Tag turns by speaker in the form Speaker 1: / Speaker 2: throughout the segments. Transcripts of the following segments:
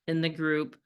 Speaker 1: in the group.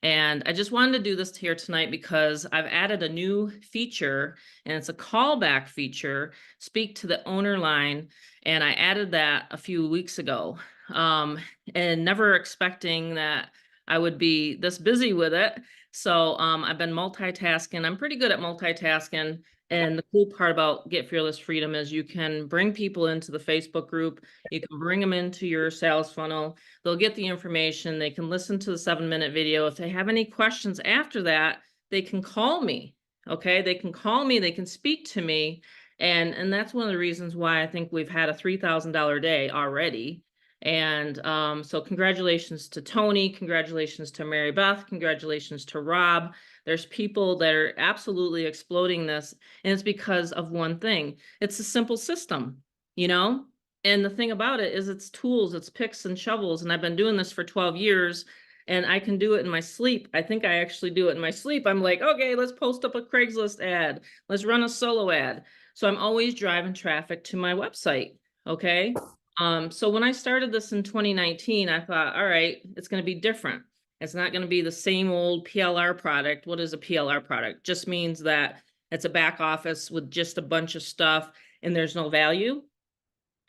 Speaker 1: And I just wanted to do this here tonight because I've added a new feature, and it's a callback feature, speak to the owner line. And I added that a few weeks ago, and never expecting that I would be this busy with it. So I've been multitasking. I'm pretty good at multitasking. And the cool part about Get Fearless Freedom is you can bring people into the Facebook group. You can bring them into your sales funnel. They'll get the information. They can listen to the 7-minute video. If they have any questions after that, they can call me. Okay, they can call me. They can speak to me. And that's one of the reasons why I think we've had a $3,000 day already. And so congratulations to Tony, congratulations to Marybeth, congratulations to Rob. There's people that are absolutely exploding this, and it's because of one thing. It's a simple system, you know? And the thing about it is it's tools, it's picks and shovels, and I've been doing this for 12 years, and I can do it in my sleep. I think I actually do it in my sleep. I'm like, okay, let's post up a Craigslist ad. Let's run a solo ad. So I'm always driving traffic to my website, okay? So when I started this in 2019, I thought, all right, it's going to be different. It's not going to be the same old PLR product. What is a PLR product? Just means that it's a back office with just a bunch of stuff and there's no value.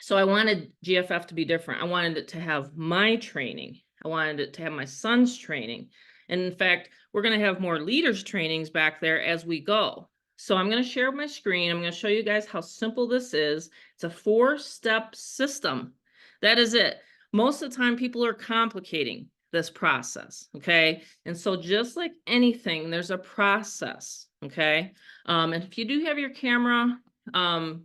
Speaker 1: So I wanted GFF to be different. I wanted it to have my training. I wanted it to have my son's training. And in fact, we're going to have more leaders trainings back there as we go. So I'm going to share my screen. I'm going to show you guys how simple this is. It's a 4-step system. That is it. Most of the time, people are complicating this process, okay? And so just like anything, there's a process, okay? And if you do have your camera,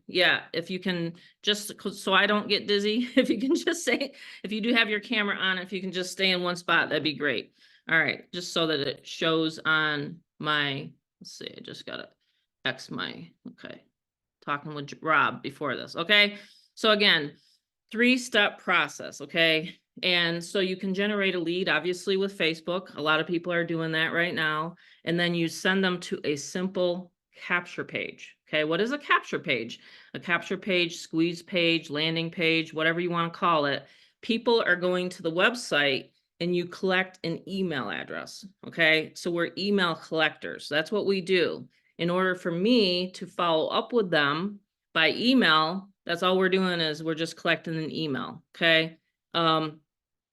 Speaker 1: yeah, if you can just, so I don't get dizzy, if you can just say, if you do have your camera on, if you can just stay in one spot, that'd be great. All right, just so that it shows on my, let's see, I just gotta X my, okay, talking with Rob before this, okay? So again, 3-step process, okay? And so you can generate a lead, obviously, with Facebook. A lot of people are doing that right now. And then you send them to a simple capture page. Okay, what is a capture page? A capture page, squeeze page, landing page, whatever you want to call it. People are going to the website and you collect an email address. Okay, so we're email collectors. That's what we do. In order for me to follow up with them by email, that's all we're doing is we're just collecting an email. Okay.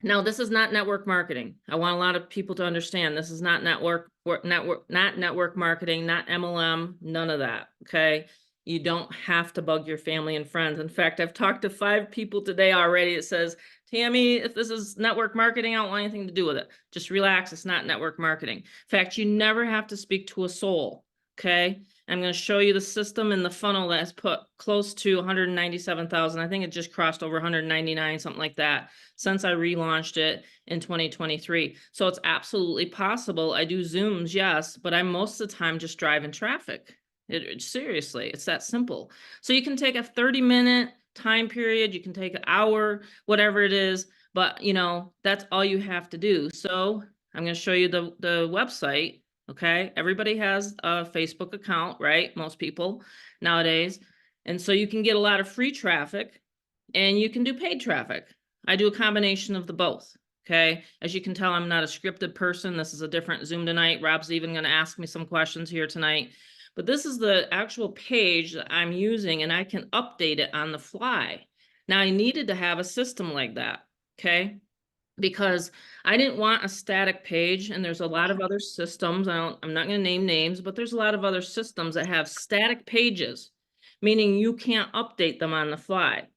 Speaker 1: Now this is not network marketing. I want a lot of people to understand this is not network marketing, not MLM, none of that. Okay. You don't have to bug your family and friends. In fact, I've talked to 5 people today already. It says, Tammy, if this is network marketing, I don't want anything to do with it. Just relax. It's not network marketing. In fact, you never have to speak to a soul. Okay. I'm going to show you the system in the funnel that has put close to 197,000. I think it just crossed over 199, something like that, since I relaunched it in 2023. So it's absolutely possible. I do Zooms, yes, but I'm most of the time just driving traffic. Seriously, it's that simple. So you can take a 30-minute time period. You can take an hour, whatever it is, but you know, that's all you have to do. So I'm going to show you the website. Okay, everybody has a Facebook account, right? Most people nowadays. And so you can get a lot of free traffic and you can do paid traffic. I do a combination of the both. Okay, as you can tell, I'm not a scripted person. This is a different Zoom tonight. Rob's even going to ask me some questions here tonight. But this is the actual page that I'm using and I can update it on the fly. Now, I needed to have a system like that. Okay, because I didn't want a static page, and there's a lot of other systems. I'm not going to name names, but there's a lot of other systems that have static pages, meaning you can't update them on the fly.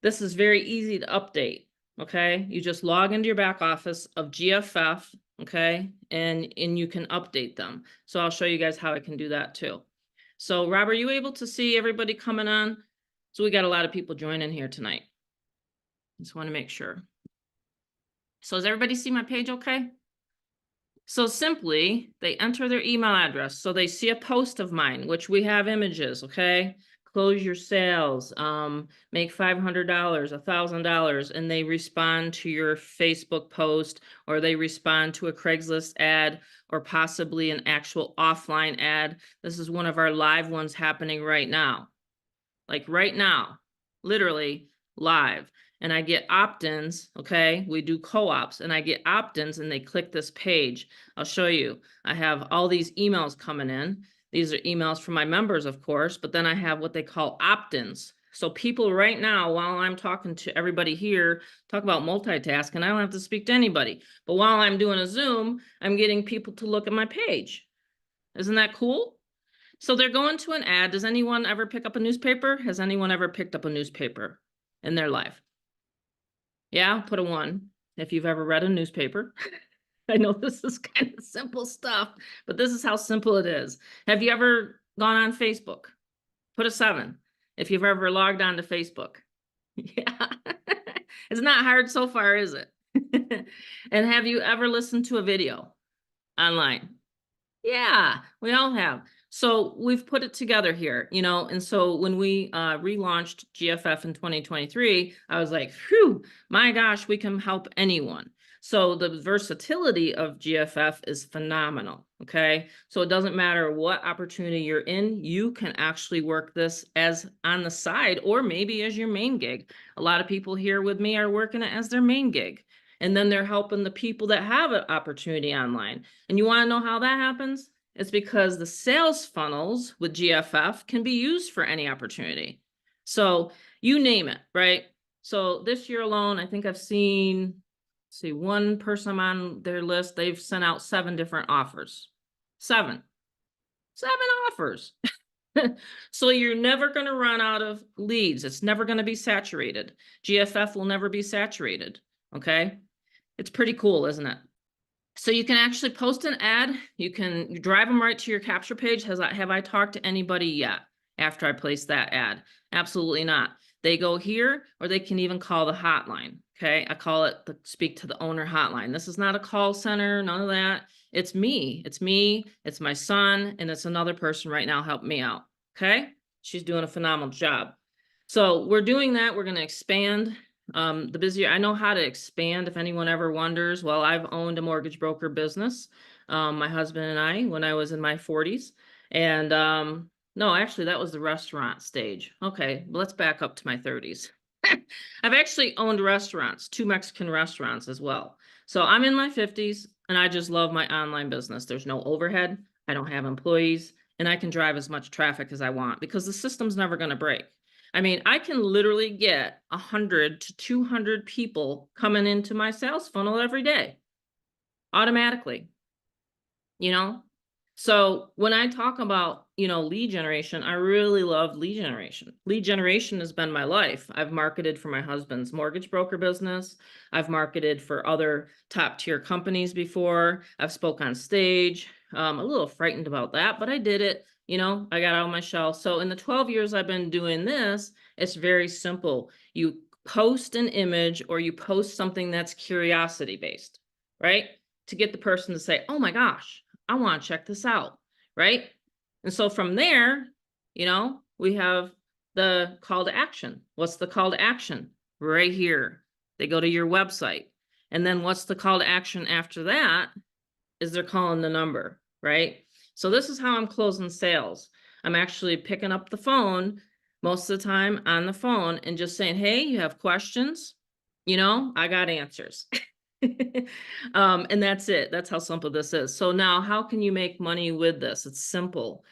Speaker 1: This is very easy to update. Okay, you just log into your back office of GFF, okay, and you can update them. So I'll show you guys how I can do that too. So Rob, are you able to see everybody coming on? So we got a lot of people joining here tonight. Just want to make sure. So does everybody see my page okay? So simply, they enter their email address. So they see a post of mine, which we have images, okay? Close your sales, make $500, $1,000, and they respond to your Facebook post, or they respond to a Craigslist ad, or possibly an actual offline ad. This is one of our live ones happening right now. Like right now, literally live. and I get opt-ins, okay? We do co-ops and I get opt-ins and they click this page. I'll show you. I have all these emails coming in. These are emails from my members, of course, but then I have what they call opt-ins. So people right now, while I'm talking to everybody here, talk about multitasking, I don't have to speak to anybody. But while I'm doing a Zoom, I'm getting people to look at my page. Isn't that cool? So they're going to an ad. Does anyone ever pick up a newspaper? Has anyone ever picked up a newspaper in their life? Yeah, put a 1 if you've ever read a newspaper. I know this is kind of simple stuff, but this is how simple it is. Have you ever gone on Facebook? Put a 7 if you've ever logged on to Facebook. Yeah, it's not hard so far, is it? And have you ever listened to a video online? Yeah, we all have. So we've put it together here, you know, and so when we relaunched GFF in 2023, I was like, phew, my gosh, we can help anyone. So the versatility of GFF is phenomenal, okay? So it doesn't matter what opportunity you're in, you can actually work this as on the side or maybe as your main gig. A lot of people here with me are working it as their main gig. And then they're helping the people that have an opportunity online. And you want to know how that happens? It's because the sales funnels with GFF can be used for any opportunity. So you name it, right? So this year alone, I think I've seen, see, one person on their list, they've sent out 7 different offers. 7 offers. So you're never going to run out of leads. It's never going to be saturated. GFF will never be saturated. Okay. It's pretty cool, isn't it? So you can actually post an ad. You can drive them right to your capture page. Have I talked to anybody yet after I place that ad? Absolutely not. They go here, or they can even call the hotline. Okay, I call it the speak to the owner hotline. This is not a call center, none of that. It's me. It's me. It's my son, and it's another person right now helping me out. Okay, she's doing a phenomenal job. So we're doing that. We're going to expand. The busier, I know how to expand if anyone ever wonders. Well, I've owned a mortgage broker business, my husband and I, when I was in my 40s. And no, actually, that was the restaurant stage. Okay, let's back up to my 30s. I've actually owned restaurants, 2 Mexican restaurants as well. So I'm in my 50s and I just love my online business. There's no overhead. I don't have employees and I can drive as much traffic as I want because the system's never going to break. I mean, I can literally get 100 to 200 people coming into my sales funnel every day automatically, you know? So when I talk about, you know, lead generation, I really love lead generation. Lead generation has been my life. I've marketed for my husband's mortgage broker business. I've marketed for other top tier companies before. I've spoke on stage. A little frightened about that, but I did it. You know, I got out of my shell. So in the 12 years I've been doing this, it's very simple. You post an image or you post something that's curiosity based, right? To get the person to say, oh my gosh, I want to check this out, right? And so from there, you know, we have the call to action. What's the call to action? Right here. They go to your website. And then what's the call to action after that is they're calling the number, right? So this is how I'm closing sales. I'm actually picking up the phone most of the time on the phone and just saying, hey, you have questions? You know, I got answers. And that's it. That's how simple this is. So now how can you make money with this? It's simple.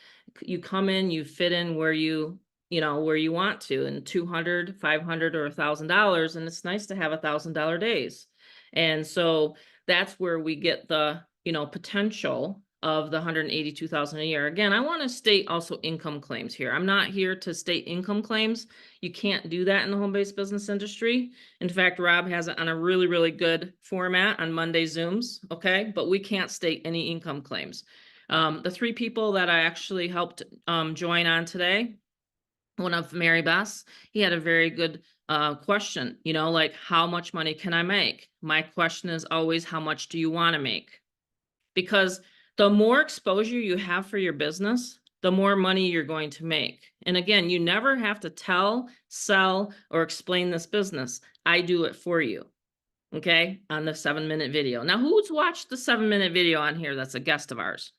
Speaker 1: You come in, you fit in where you know, where you want to, and 200, 500, or $1,000. And it's nice to have $1,000 days. And so that's where we get the, you know, potential of the 182,000 a year. Again, I want to state also income claims here. I'm not here to state income claims. You can't do that in the home-based business industry. In fact, Rob has it on a really, really good format on Monday Zooms. Okay. But we can't state any income claims. The 3 people that I actually helped join on today, one of Marybeth, he had a very good question, you know, like how much money can I make? My question is always, how much do you want to make? Because the more exposure you have for your business, the more money you're going to make. And again, you never have to tell, sell, or explain this business. I do it for you. Okay. On the 7-minute video. Now, who's watched the 7-minute video on here? That's a guest of ours.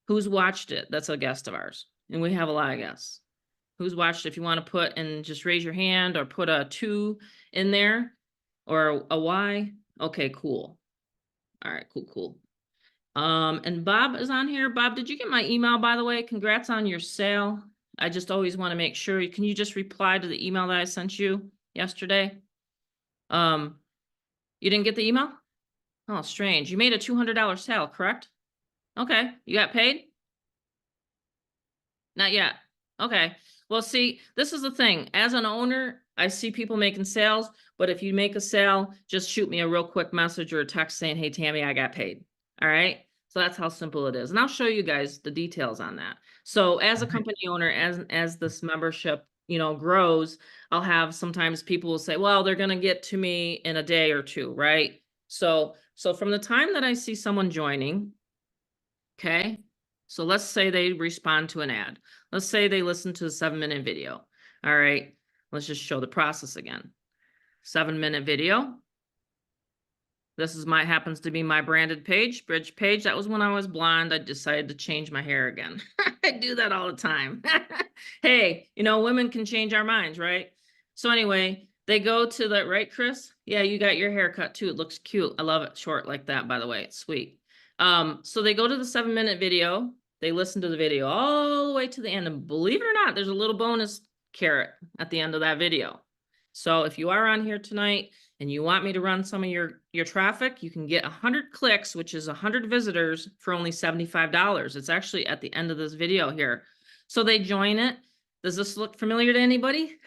Speaker 1: Who's watched it? That's a guest of ours. And we have a lot of guests. Who's watched? If you want to put and just raise your hand or put a 2 in there or a Y. Okay, cool. All right, cool. And Bob is on here. Bob, did you get my email, by the way? Congrats on your sale. I just always want to make sure. Can you just reply to the email that I sent you yesterday? You didn't get the email? Oh, strange. You made a $200 sale, correct? Okay. You got paid? Not yet. Okay. Well, see, this is the thing. As an owner, I see people making sales, but if you make a sale, just shoot me a real quick message or a text saying, hey, Tammy, I got paid. All right. So that's how simple it is. And I'll show you guys the details on that. So as a company owner, as this membership, grows, I'll have sometimes people will say, well, they're going to get to me in a day or two. Right. So from the time that I see someone joining, okay. So let's say they respond to an ad. Let's say they listen to a 7-minute video. All right. Let's just show the process again. 7-minute video. This is happens to be my branded page, bridge page. That was when I was blonde. I decided to change my hair again. I do that all the time. Hey, women can change our minds, right? So anyway, they go to the, right, Chris? Yeah, you got your hair cut too. It looks cute. I love it short like that, by the way. It's sweet. So they go to the 7-minute video. They listen to the video all the way to the end. And believe it or not, there's a little bonus carrot at the end of that video. So if you are on here tonight and you want me to run some of your traffic, you can get 100 clicks, which is 100 visitors for only $75. It's actually at the end of this video here. So they join it. Does this look familiar to anybody?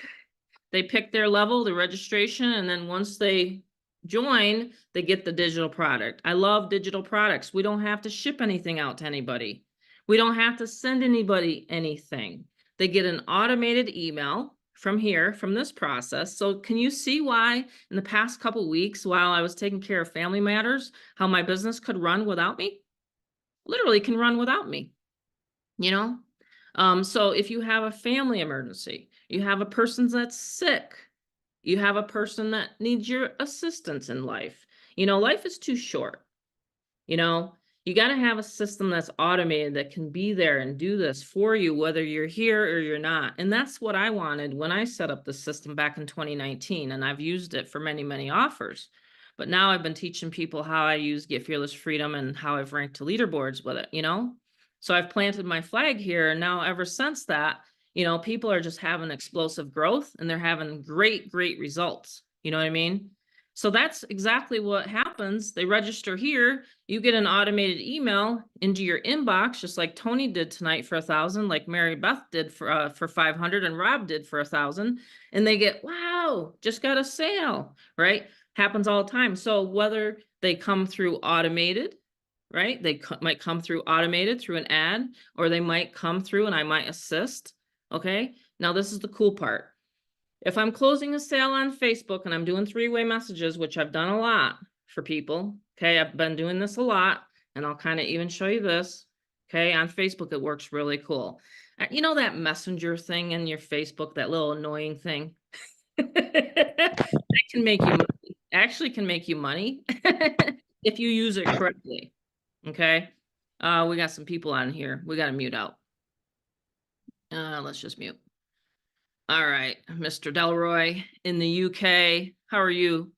Speaker 1: They pick their level, the registration, and then once they join, they get the digital product. I love digital products. We don't have to ship anything out to anybody. We don't have to send anybody anything. They get an automated email from here, from this process. So can you see why in the past couple of weeks, while I was taking care of family matters, how my business could run without me? Literally can run without me, So if you have a family emergency, you have a person that's sick, you have a person that needs your assistance in life. Life is too short. You got to have a system that's automated that can be there and do this for you, whether you're here or you're not. And that's what I wanted when I set up the system back in 2019. And I've used it for many, many offers. But now I've been teaching people how I use Get Fearless Freedom and how I've ranked to leaderboards with it, So I've planted my flag here. And now ever since that, people are just having explosive growth and they're having great, great results. You know what I mean? So that's exactly what happens. They register here. You get an automated email into your inbox, just like Tony did tonight for 1,000, like Marybeth did for 500, and Rob did for 1,000. And they get, wow, just got a sale, right? Happens all the time. So whether they come through automated, right? They might come through automated through an ad, or they might come through and I might assist. Okay. Now this is the cool part. If I'm closing a sale on Facebook and I'm doing 3-way messages, which I've done a lot for people, okay, I've been doing this a lot, and I'll kind of even show you this, okay, on Facebook, it works really cool. You know that messenger thing in your Facebook, that little annoying thing? That can make you money. Actually can make you money if you use it correctly, okay? We got some people on here. We got to mute out. Let's just mute. All right, Mr. Delroy in the UK. How are you?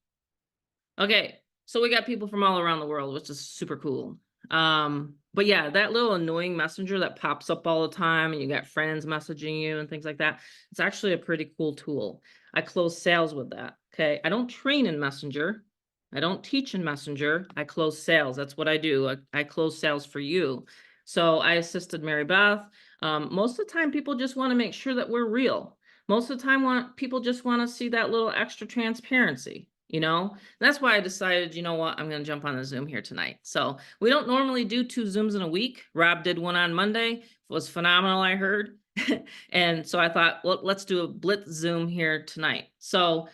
Speaker 1: Okay, so we got people from all around the world, which is super cool. But yeah, that little annoying messenger that pops up all the time and you got friends messaging you and things like that, it's actually a pretty cool tool. I close sales with that, okay? I don't train in Messenger. I don't teach in Messenger. I close sales. That's what I do. I close sales for you. So I assisted Marybeth. Most of the time, people just want to make sure that we're real. Most of the time, people just want to see that little extra transparency, That's why I decided, you know what, I'm going to jump on the Zoom here tonight. So we don't normally do 2 Zooms in a week. Rob did one on Monday. It was phenomenal, I heard. And so I thought, well, let's do a blitz Zoom here tonight. So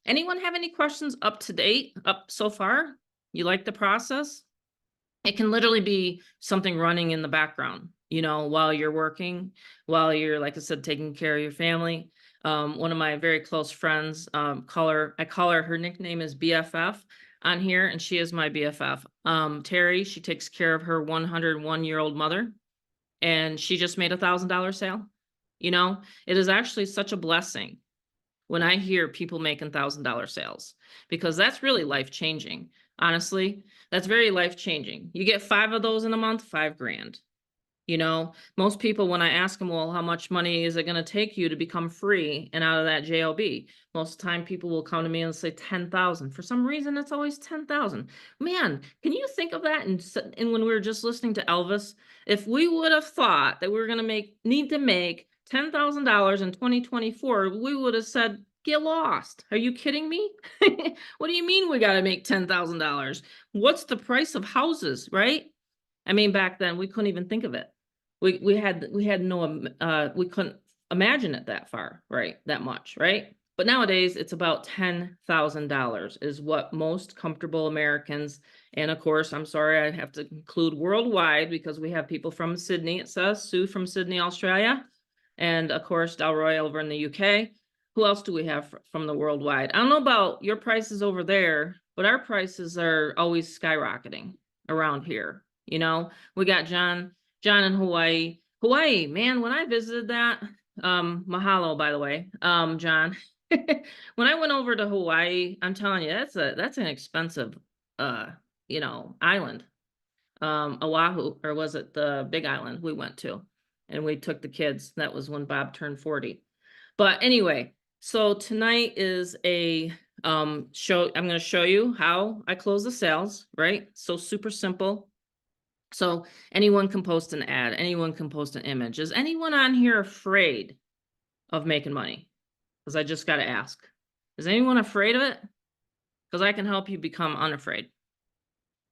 Speaker 1: anyone have any questions up to date, up so far? You like the process? It can literally be something running in the background, while you're working, while you're, like I said, taking care of your family. One of my very close friends, I call her, her nickname is BFF on here, and she is my BFF. Terry, she takes care of her 101-year-old mother, and she just made $1,000 sale. You know, it is actually such a blessing when I hear people making $1,000 sales, because that's really life changing. Honestly, that's very life changing. You get 5 of those in a month, 5 grand. You know, most people, when I ask them, well, how much money is it going to take you to become free and out of that job? Most of the time people will come to me and say 10,000. For some reason, it's always 10,000. Man, can you think of that? And when we were just listening to Elvis, if we would have thought that we were going to need to make $10,000 in 2024, we would have said, get lost. Are you kidding me? What do you mean we got to make $10,000? What's the price of houses, right? I mean, back then we couldn't even think of it. We had no we couldn't imagine it that far, right? That much, right? But nowadays it's about $10,000 is what most comfortable Americans, and of course, I'm sorry, I have to include worldwide because we have people from Sydney. It says Sue from Sydney, Australia, and of course Dalroy over in the UK. Who else do we have from the worldwide? I don't know about your prices over there, but our prices are always skyrocketing around here. You know, we got John in Hawaii. Hawaii, man, when I visited that, mahalo, by the way, John. When I went over to Hawaii, I'm telling you, that's an expensive you know, island. Oahu, or was it the big island we went to? And we took the kids. That was when Bob turned 40. But anyway, so tonight is a show. I'm going to show you how I close the sales, right? So super simple. So anyone can post an ad, anyone can post an image. Is anyone on here afraid of making money? Because I just got to ask. Is anyone afraid of it? Because I can help you become unafraid.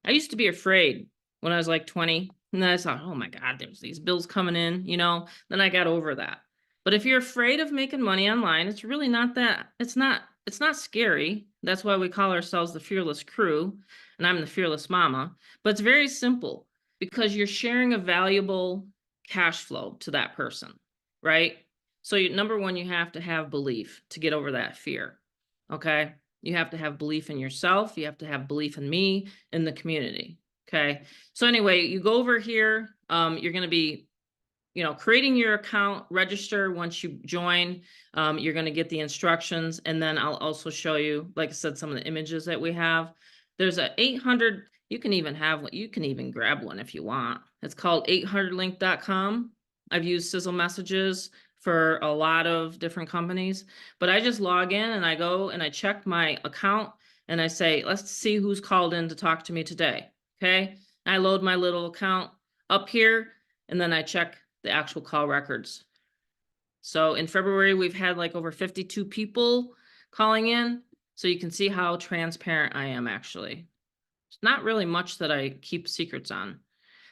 Speaker 1: I used to be afraid when I was like 20. And then I thought, oh my God, there's these bills coming in, you know, then I got over that. But if you're afraid of making money online, it's really not that. It's not scary. That's why we call ourselves the Fearless Crew. And I'm the Fearless Mama. But it's very simple because you're sharing a valuable cash flow to that person, right? So number one, you have to have belief to get over that fear. Okay. You have to have belief in yourself. You have to have belief in me, in the community. Okay. So anyway, you go over here. You're going to be, you know, creating your account, register once you join. You're going to get the instructions. And then I'll also show you, like I said, some of the images that we have. There's a 800, you can even grab one if you want. It's called 800link.com. I've used Sizzle Messages for a lot of different companies, but I just log in and I go and I check my account and I say, let's see who's called in to talk to me today. Okay. I load my little account up here and then I check the actual call records. So in February, we've had like over 52 people calling in. So you can see how transparent I am actually. It's not really much that I keep secrets on.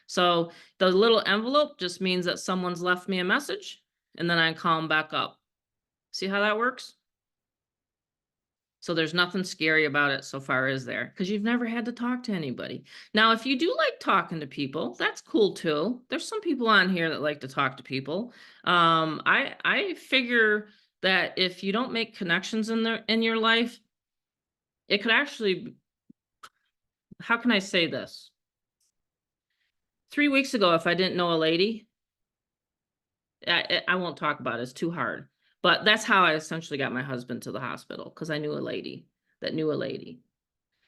Speaker 1: So the little envelope just means that someone's left me a message and then I call them back up. See how that works? So there's nothing scary about it so far, is there? Because you've never had to talk to anybody. Now, if you do like talking to people, that's cool too. There's some people on here that like to talk to people. I figure that if you don't make connections in your life, it could actually, how can I say this? 3 weeks ago, if I didn't know a lady, I won't talk about it. It's too hard. But that's how I essentially got my husband to the hospital, because I knew a lady that knew a lady.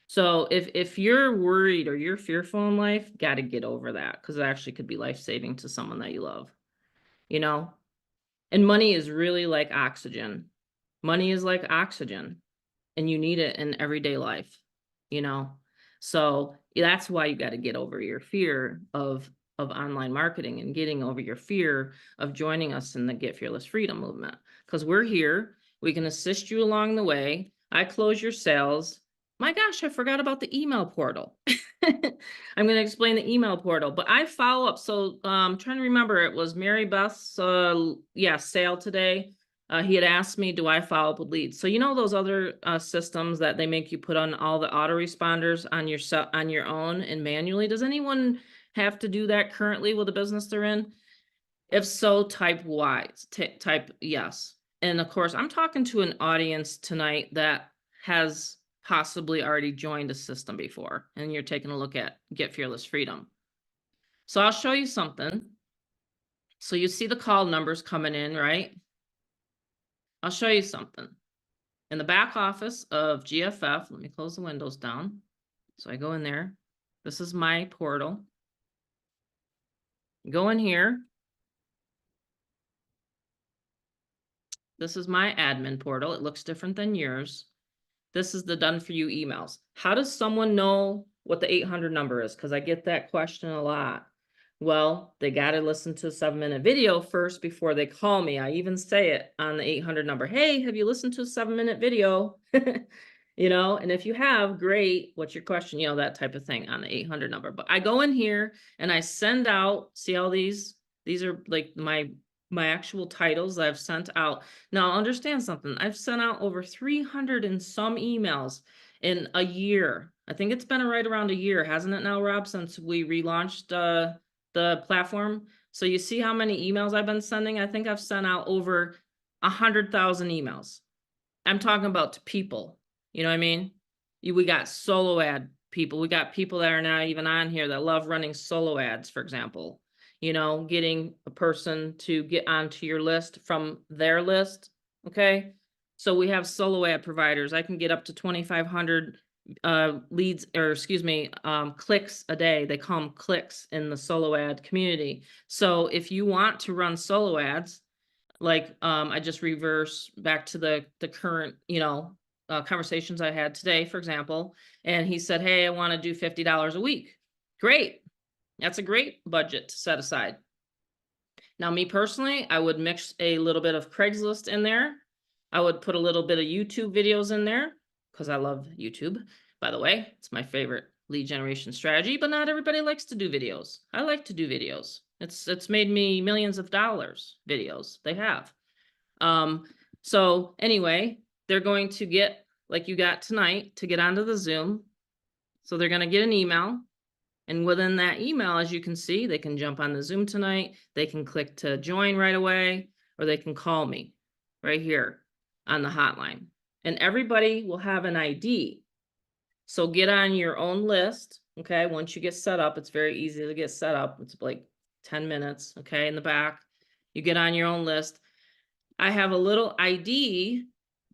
Speaker 1: So if you're worried or you're fearful in life, got to get over that, because it actually could be life-saving to someone that you love, you know? And money is really like oxygen. Money is like oxygen, and you need it in everyday life, you know? So that's why you got to get over your fear of online marketing and getting over your fear of joining us in the Get Fearless Freedom movement, because we're here. We can assist you along the way. I close your sales. My gosh, I forgot about the email portal. I'm going to explain the email portal, but I follow up. So I'm trying to remember, it was Marybeth's sale today. He had asked me, do I follow up with leads? So you know those other systems that they make you put on all the autoresponders on your own and manually? Does anyone have to do that currently with the business they're in? If so, type Y, type yes. And of course, I'm talking to an audience tonight that has possibly already joined a system before, and you're taking a look at Get Fearless Freedom. So I'll show you something. So you see the call numbers coming in, right? I'll show you something. In the back office of GFF, let me close the windows down. So I go in there. This is my portal. Go in here. This is my admin portal. It looks different than yours. This is the done for you emails. How does someone know what the 800 number is? Because I get that question a lot. Well, they got to listen to a 7-minute video first before they call me. I even say it on the 800 number. Hey, have you listened to a 7-minute video? And if you have, great. What's your question? That type of thing on the 800 number. But I go in here and I send out, see all these? These are like my actual titles that I've sent out. Now, understand something. I've sent out over 300 and some emails in a year. I think it's been right around a year, hasn't it now, Rob, since we relaunched the platform? So you see how many emails I've been sending? I think I've sent out over 100,000 emails. I'm talking about to people. You know what I mean? We got solo ad people. We got people that are not even on here that love running solo ads, for example. Getting a person to get onto your list from their list. Okay. So we have solo ad providers. I can get up to 2,500 leads, or excuse me, clicks a day. They call them clicks in the solo ad community. So if you want to run solo ads, like I just reverse back to the current, conversations I had today, for example, and he said, hey, I want to do $50 a week. Great. That's a great budget to set aside. Now, me personally, I would mix a little bit of Craigslist in there. I would put a little bit of YouTube videos in there because I love YouTube. By the way, it's my favorite lead generation strategy, but not everybody likes to do videos. I like to do videos. It's made me millions of dollars videos. They have. So anyway, they're going to get, like you got tonight, to get onto the Zoom. So they're going to get an email. And within that email, as you can see, they can jump on the Zoom tonight. They can click to join right away, or they can call me right here on the hotline. And everybody will have an ID. So get on your own list. Okay. Once you get set up, it's very easy to get set up. It's like 10 minutes. Okay. In the back, you get on your own list. I have a little ID,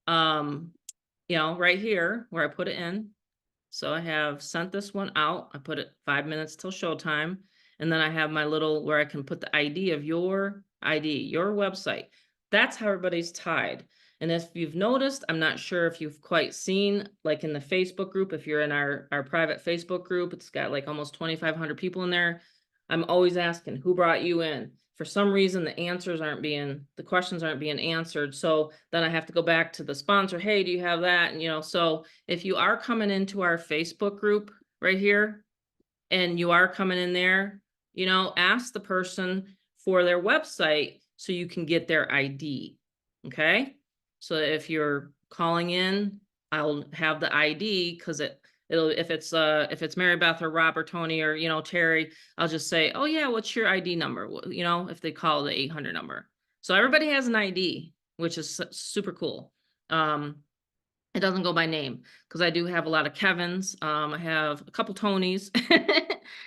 Speaker 1: right here where I put it in. So I have sent this one out. I put it 5 minutes till showtime. And then I have my little where I can put the ID of your ID, your website. That's how everybody's tied. And if you've noticed, I'm not sure if you've quite seen, like in the Facebook group, if you're in our private Facebook group, it's got like almost 2,500 people in there. I'm always asking, who brought you in? For some reason, the questions aren't being answered. So then I have to go back to the sponsor. Hey, do you have that? And, so if you are coming into our Facebook group right here, and you are coming in there, ask the person for their website so you can get their ID. Okay. So if you're calling in, I'll have the ID because if it's Marybeth or Rob or Tony or, Terry, I'll just say, oh yeah, what's your ID number? If they call the 800 number. So everybody has an ID, which is super cool. It doesn't go by name because I do have a lot of Kevins. I have a couple Tonys.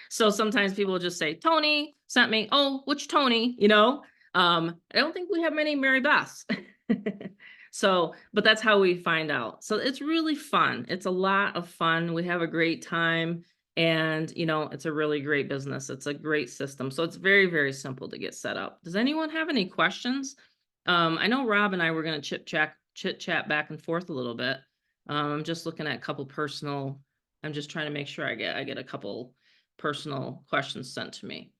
Speaker 1: So sometimes people will just say, Tony sent me. Oh, which Tony? I don't think we have many Marybeths. So, but that's how we find out. So it's really fun. It's a lot of fun. We have a great time. And, it's a really great business. It's a great system. So it's very, very simple to get set up. Does anyone have any questions? I know Rob and I were going to chit chat back and forth a little bit. I'm just looking at a couple personal. I'm just trying to make sure I get a couple personal questions sent to me.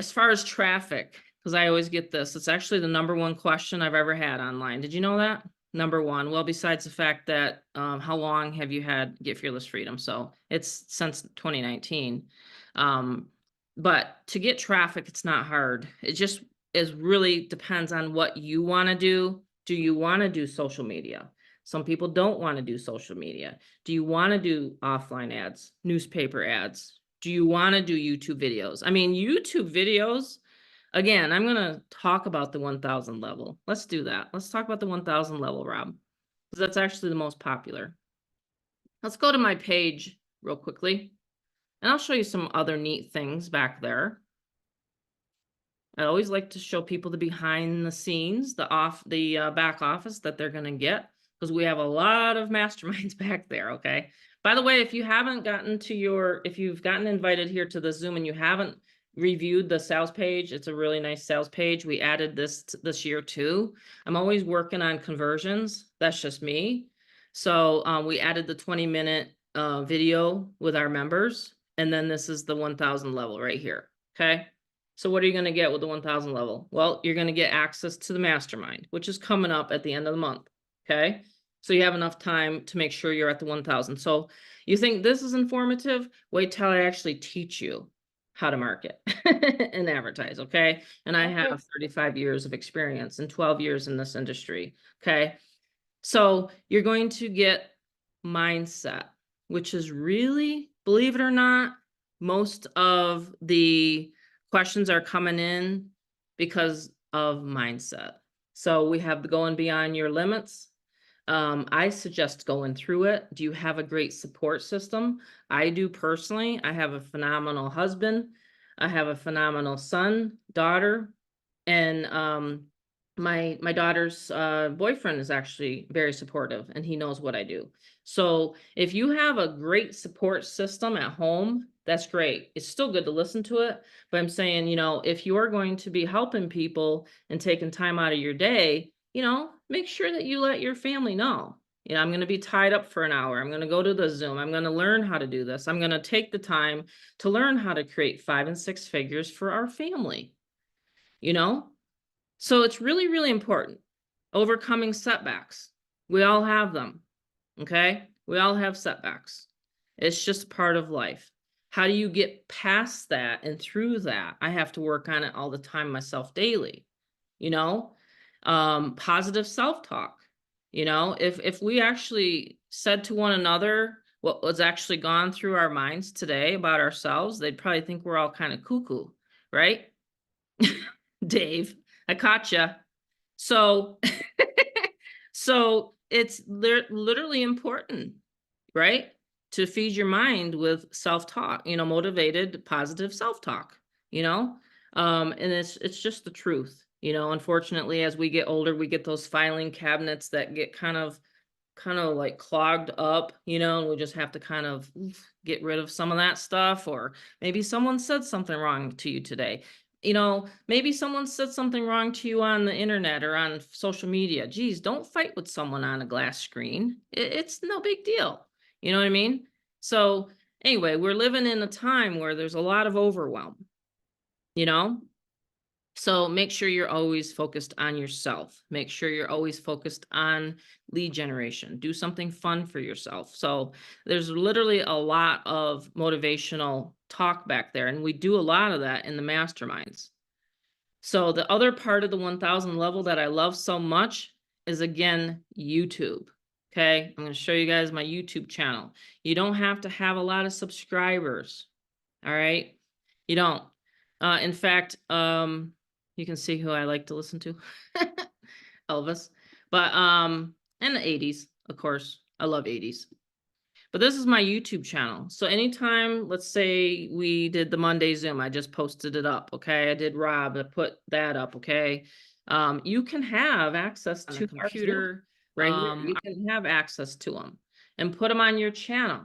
Speaker 1: As far as traffic, because I always get this, it's actually the number one question I've ever had online. Did you know that? Number one. Well, besides the fact that how long have you had Get Fearless Freedom? So it's since 2019. But to get traffic, it's not hard. It just really depends on what you want to do. Do you want to do social media? Some people don't want to do social media. Do you want to do offline ads, newspaper ads? Do you want to do YouTube videos? I mean, YouTube videos, again, I'm going to talk about the 1,000 level. Let's do that. Let's talk about the 1,000 level, Rob, because that's actually the most popular. Let's go to my page real quickly, and I'll show you some other neat things back there. I always like to show people the behind the scenes, the back office that they're going to get, because we have a lot of masterminds back there. Okay. By the way, if you've gotten invited here to the Zoom and you haven't reviewed the sales page, it's a really nice sales page. We added this year too. I'm always working on conversions. That's just me. So we added the 20-minute video with our members. And then this is the 1000 level right here. Okay. So what are you going to get with the 1000 level? Well, you're going to get access to the mastermind, which is coming up at the end of the month. Okay. So you have enough time to make sure you're at the 1000. So you think this is informative? Wait till I actually teach you how to market and advertise. Okay. And I have 35 years of experience and 12 years in this industry. Okay. So you're going to get mindset, which is really, believe it or not, most of the questions are coming in because of mindset. So we have the going beyond your limits. I suggest going through it. Do you have a great support system? I do personally. I have a phenomenal husband. I have a phenomenal son, daughter, and my daughter's boyfriend is actually very supportive, and he knows what I do. So if you have a great support system at home, that's great. It's still good to listen to it, but I'm saying, if you are going to be helping people and taking time out of your day, make sure that you let your family know. I'm going to be tied up for an hour. I'm going to go to the Zoom. I'm going to learn how to do this. I'm going to take the time to learn how to create 5 and 6 figures for our family. So it's really, really important. Overcoming setbacks. We all have them. Okay. We all have setbacks. It's just part of life. How do you get past that and through that? I have to work on it all the time myself daily. Positive self-talk. If we actually said to one another what was actually gone through our minds today about ourselves, they'd probably think we're all kind of cuckoo, right? Dave, I caught you. So, so it's literally important, right? To feed your mind with self-talk, motivated, positive self-talk, and it's just the truth. Unfortunately, as we get older, we get those filing cabinets that get kind of like clogged up, and we just have to kind of get rid of some of that stuff. Or maybe someone said something wrong to you today. Maybe someone said something wrong to you on the internet or on social media. Geez, don't fight with someone on a glass screen. It's no big deal. You know what I mean? So anyway, we're living in a time where there's a lot of overwhelm, So make sure you're always focused on yourself. Make sure you're always focused on lead generation. Do something fun for yourself. So there's literally a lot of motivational talk back there, and we do a lot of that in the masterminds. So the other part of the 1000 level that I love so much is, again, YouTube. Okay, I'm going to show you guys my YouTube channel. You don't have to have a lot of subscribers. All right, you don't. In fact, you can see who I like to listen to. Elvis. But and the 80s, of course. I love 80s. But this is my YouTube channel. So anytime, let's say we did the Monday Zoom, I just posted it up. Okay. I did Rob, I put that up. Okay. You can have access to a computer right here. You can have access to them and put them on your channel,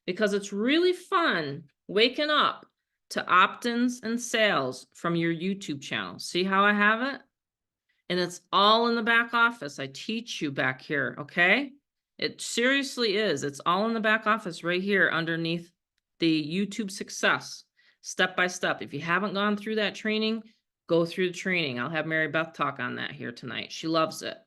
Speaker 1: because it's really fun waking up to opt-ins and sales from your YouTube channel. See how I have it? And it's all in the back office. I teach you back here. Okay. It seriously is. It's all in the back office right here underneath the YouTube success, step by step. If you haven't gone through that training, go through the training. I'll have Marybeth talk on that here tonight. She loves it.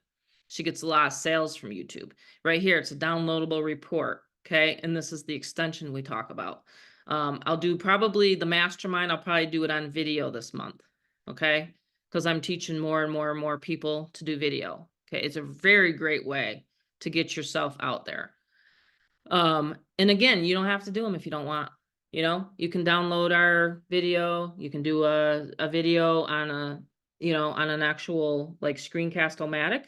Speaker 1: She gets a lot of sales from YouTube. Right here, it's a downloadable report. Okay. And this is the extension we talk about. I'll do probably the mastermind. I'll probably do it on video this month. Okay. Because I'm teaching more and more and more people to do video. Okay. It's a very great way to get yourself out there. And again, you don't have to do them if you don't want. You can download our video. You can do a video on on an actual like Screencast-O-Matic,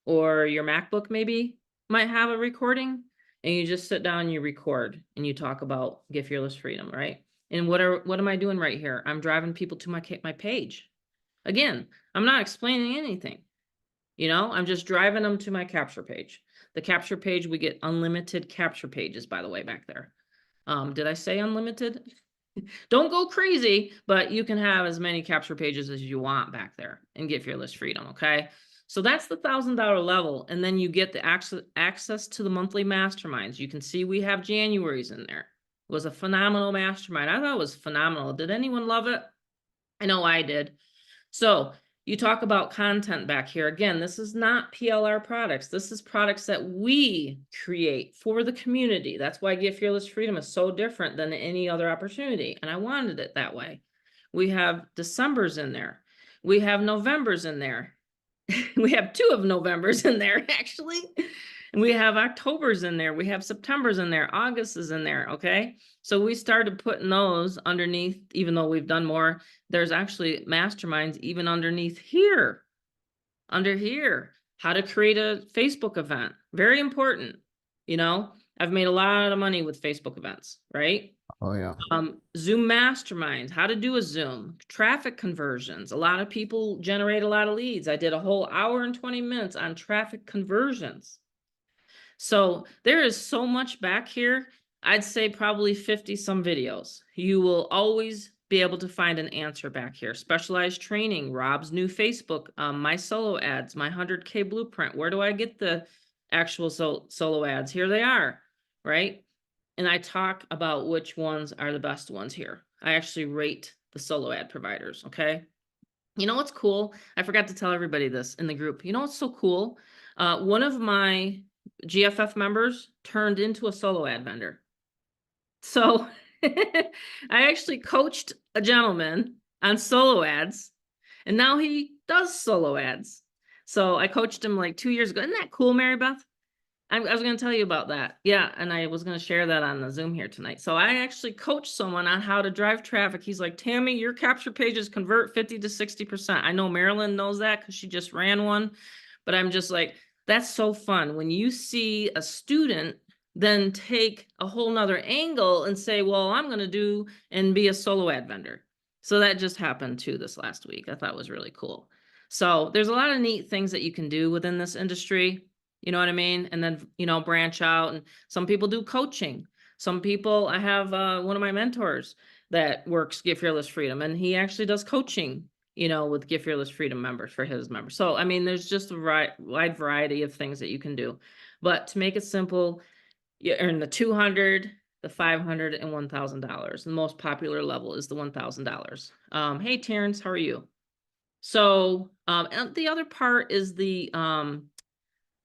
Speaker 1: or your MacBook maybe might have a recording, and you just sit down and you record and you talk about Get Fearless Freedom, right? And what am I doing right here? I'm driving people to my page. Again, I'm not explaining anything. I'm just driving them to my capture page. The capture page, we get unlimited capture pages, by the way, back there. Did I say unlimited? Don't go crazy, but you can have as many capture pages as you want back there and get Fearless Freedom, okay? So that's the $1,000 level, and then you get the access to the monthly masterminds. You can see we have January's in there. It was a phenomenal mastermind. I thought it was phenomenal. Did anyone love it? I know I did. So you talk about content back here. Again, this is not PLR products. This is products that we create for the community. That's why Get Fearless Freedom is so different than any other opportunity. And I wanted it that way. We have December's in there. We have November's in there. We have 2 of November's in there, actually. And we have October's in there. We have September's in there. August is in there. Okay. So we started putting those underneath, even though we've done more. There's actually masterminds even underneath here. Under here, how to create a Facebook event. Very important. I've made a lot of money with Facebook events, right?
Speaker 2: Oh yeah.
Speaker 1: Zoom masterminds, how to do a Zoom, traffic conversions. A lot of people generate a lot of leads. I did a whole hour and 20 minutes on traffic conversions. So there is so much back here. I'd say probably 50 some videos. You will always be able to find an answer back here. Specialized training, Rob's new Facebook, my solo ads, my 100K blueprint. Where do I get the actual solo ads? Here they are, right? And I talk about which ones are the best ones here. I actually rate the solo ad providers, okay? You know what's cool? I forgot to tell everybody this in the group. You know what's so cool? One of my GFF members turned into a solo ad vendor. So I actually coached a gentleman on solo ads, and now he does solo ads. So I coached him like 2 years ago. Isn't that cool, Marybeth? I was going to tell you about that. Yeah. And I was going to share that on the Zoom here tonight. So I actually coached someone on how to drive traffic. He's like, Tammy, your capture pages convert 50 to 60%. I know Marilyn knows that because she just ran one, but I'm just like, that's so fun. When you see a student then take a whole nother angle and say, well, I'm going to do and be a solo ad vendor. So that just happened too this last week. I thought was really cool. So there's a lot of neat things that you can do within this industry. You know what I mean? And then, branch out. And some people do coaching. Some people, I have one of my mentors that works Get Fearless Freedom, and he actually does coaching, with Get Fearless Freedom members for his members. So, I mean, there's just a wide variety of things that you can do. But to make it simple, you earn the 200, the 500, and $1,000. The most popular level is the $1,000. Hey, Terrence, how are you? So, and the other part is the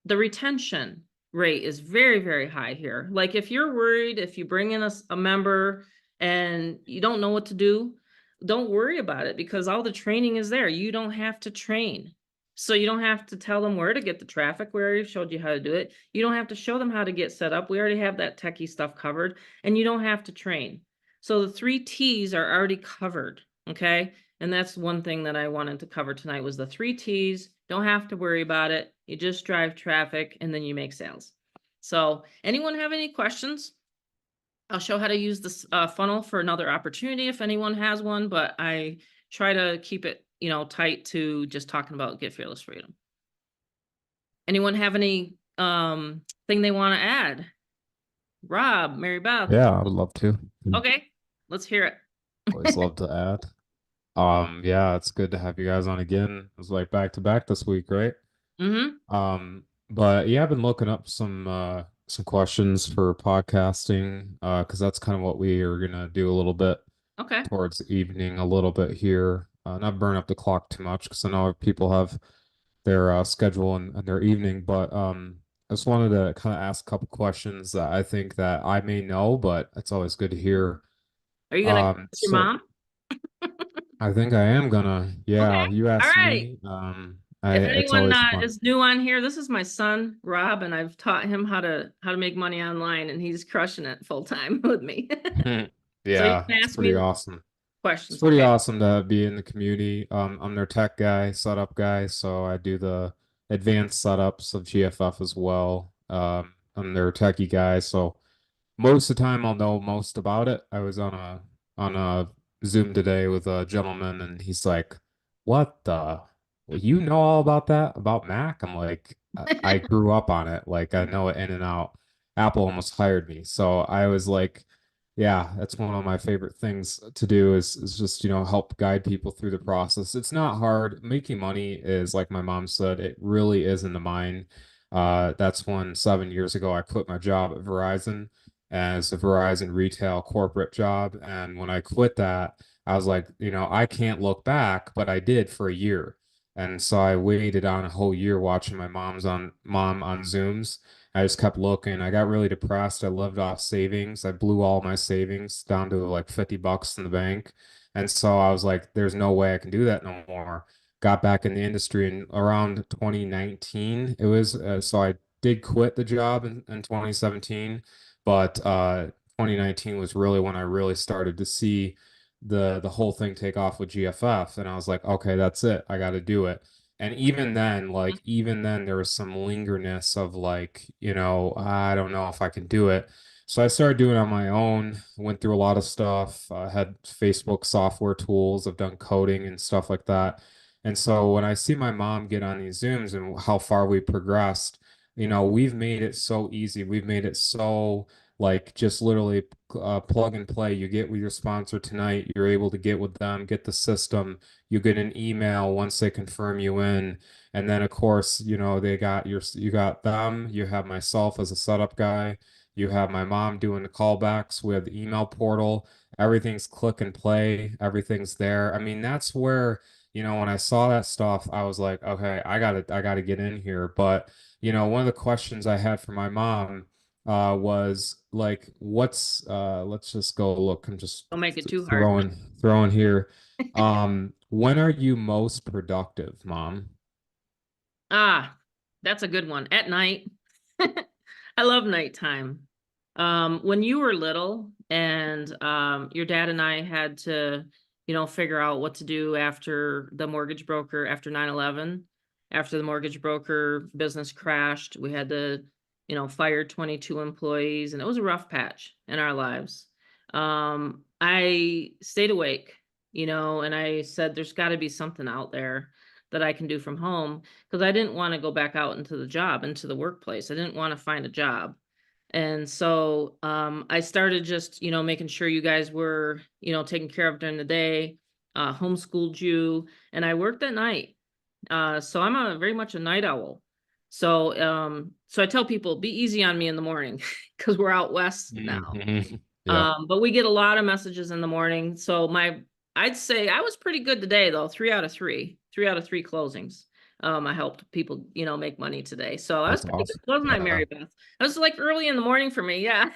Speaker 1: retention rate is very, very high here. Like if you're worried, if you bring in a member and you don't know what to do, don't worry about it because all the training is there. You don't have to train. So you don't have to tell them where to get the traffic. We already showed you how to do it. You don't have to show them how to get set up. We already have that techie stuff covered, and you don't have to train. So the 3 T's are already covered. Okay. And that's one thing that I wanted to cover tonight was the 3 T's. Don't have to worry about it. You just drive traffic and then you make sales. So anyone have any questions? I'll show how to use this funnel for another opportunity if anyone has one, but I try to keep it, tight to just talking about Get Fearless Freedom. Anyone have any thing they want to add? Rob, Marybeth.
Speaker 2: Yeah, I would love to.
Speaker 1: Okay, let's hear it.
Speaker 2: Always love to add. Yeah, it's good to have you guys on again. It was like back to back this week, right? But yeah, I've been looking up some questions for podcasting, because that's kind of what we are gonna do a little bit
Speaker 1: Okay.
Speaker 2: towards the evening, a little bit here. Not burn up the clock too much because I know people have their schedule and their evening, but I just wanted to kind of ask a couple questions that I think that I may know, but it's always good to hear.
Speaker 1: Are you gonna call your
Speaker 2: So
Speaker 1: mom?
Speaker 2: I think I am gonna,
Speaker 1: Okay.
Speaker 2: yeah, you
Speaker 1: All
Speaker 2: asked
Speaker 1: right.
Speaker 2: me.
Speaker 1: If
Speaker 2: It's
Speaker 1: anyone
Speaker 2: always fun.
Speaker 1: is new on here, this is my son, Rob, and I've taught him how to make money online, and he's crushing it full time with me. So you
Speaker 2: Yeah,
Speaker 1: can
Speaker 2: it's
Speaker 1: ask me
Speaker 2: pretty awesome. It's
Speaker 1: questions,
Speaker 2: pretty
Speaker 1: okay?
Speaker 2: awesome to be in the community. I'm their tech guy, setup guy, so I do the advanced setups of GFF as well. I'm their techie guy, so most of the time I'll know most about it. I was on a Zoom today with a gentleman, and he's like, what the? Well, you know all about that about Mac? I'm like, I grew up on it. Like I know it in and out. Apple almost hired me. So I was like, yeah, that's one of my favorite things to do is just, help guide people through the process. It's not hard. Making money is like my mom said, it really is in the mind. That's when 7 years ago I quit my job at Verizon as a Verizon retail corporate job. And when I quit that, I was like, I can't look back, but I did for a year. And so I waited on a whole year watching my mom on Zooms. I just kept looking. I got really depressed. I lived off savings. I blew all my savings down to like $50 in the bank. And so I was like, there's no way I can do that no more. Got back in the industry in around 2019. It was so I did quit the job in 2017, but 2019 was really when I really started to see the whole thing take off with GFF, and I was like, okay, that's it. I got to do it. And even then, there was some lingerness of like, I don't know if I can do it. So I started doing it on my own, went through a lot of stuff, had Facebook software tools, I've done coding and stuff like that. And so when I see my mom get on these Zooms and how far we progressed, we've made it so easy. We've made it so like just literally plug and play. You get with your sponsor tonight, you're able to get with them, get the system, you get an email once they confirm you in. And then of course, you got them, you have myself as a setup guy, you have my mom doing the callbacks, we have the email portal, everything's click and play, everything's there. I mean, that's where, when I saw that stuff, I was like, okay, I gotta get in here. But one of the questions I had for my mom was like, let's just go look. I'm just
Speaker 1: Don't make it too hard.
Speaker 2: throwing here. When are you most productive, Mom?
Speaker 1: Ah, that's a good one. At night. I love nighttime. When you were little and your dad and I had to, figure out what to do after the mortgage broker, after 9/11, after the mortgage broker business crashed, we had to, fire 22 employees, and it was a rough patch in our lives. I stayed awake, and I said, there's got to be something out there that I can do from home, because I didn't want to go back out into the workplace. I didn't want to find a job. And so I started just, making sure you guys were, taken care of during the day, homeschooled you, and I worked at night. So I'm a very much a night owl. So I tell people, be easy on me in the morning because we're out west now.
Speaker 2: Mhm. Yeah.
Speaker 1: But we get a lot of messages in the morning. So I'd say I was pretty good today though. 3 out of 3 closings. I helped people, make money today. So I was
Speaker 2: That's
Speaker 1: pretty good,
Speaker 2: awesome.
Speaker 1: wasn't I,
Speaker 2: Yeah.
Speaker 1: Marybeth? It was like early in the morning for me. Yeah.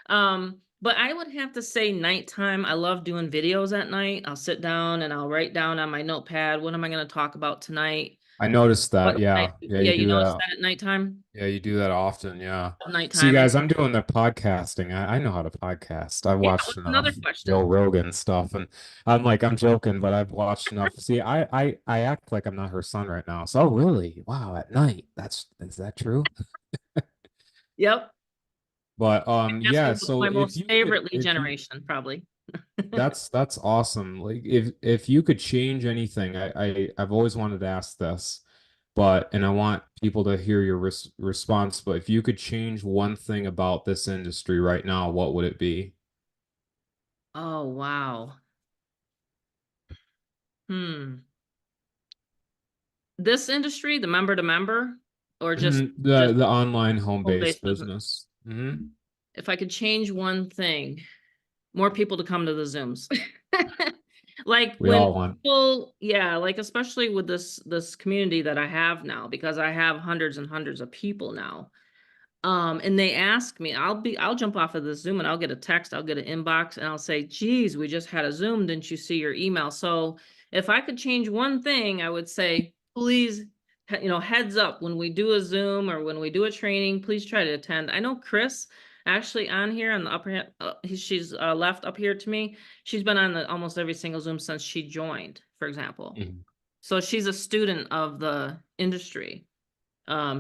Speaker 1: But I would have to say nighttime. I love doing videos at night. I'll sit down and I'll write down on my notepad, what am I going to talk about tonight?
Speaker 2: I noticed
Speaker 1: What
Speaker 2: that.
Speaker 1: can I
Speaker 2: Yeah.
Speaker 1: do?
Speaker 2: Yeah,
Speaker 1: Yeah,
Speaker 2: you
Speaker 1: you
Speaker 2: do
Speaker 1: notice
Speaker 2: that.
Speaker 1: that at nighttime?
Speaker 2: Yeah, you do that often. Yeah. See,
Speaker 1: Nighttime.
Speaker 2: guys, I'm doing the podcasting. I know how to podcast. I
Speaker 1: Yeah,
Speaker 2: watched
Speaker 1: what's
Speaker 2: enough
Speaker 1: another
Speaker 2: Joe
Speaker 1: question?
Speaker 2: Rogan stuff, and I'm joking, but I've watched enough. See, I act like I'm not her son right now. So, oh, really? Wow, at night. Is that true?
Speaker 1: Yep.
Speaker 2: But
Speaker 1: Guess
Speaker 2: yeah.
Speaker 1: what's
Speaker 2: So
Speaker 1: my
Speaker 2: if
Speaker 1: most
Speaker 2: you could,
Speaker 1: favorite lead
Speaker 2: if you
Speaker 1: generation, probably.
Speaker 2: that's awesome. Like if you could change anything, I've always wanted to ask this, but and I want people to hear your response. But if you could change one thing about this industry right now, what would it be?
Speaker 1: Oh, wow. Hmm. This industry, the member to member, or just
Speaker 2: The
Speaker 1: just
Speaker 2: the online home-based
Speaker 1: home-based business?
Speaker 2: business.
Speaker 1: If I could change one thing, more people to come to the Zooms. Like
Speaker 2: We
Speaker 1: when
Speaker 2: all want.
Speaker 1: people, yeah, like especially with this community that I have now, because I have hundreds and hundreds of people now. And they ask me, I'll jump off of the Zoom and I'll get a text, I'll get an inbox, and I'll say, geez, we just had a Zoom. Didn't you see your email? So if I could change one thing, I would say, please, heads up when we do a Zoom or when we do a training, please try to attend. I know Chris actually on here on the she's left up here to me. She's been on almost every single Zoom since she joined, for example.
Speaker 2: Mhm.
Speaker 1: So she's a student of the industry.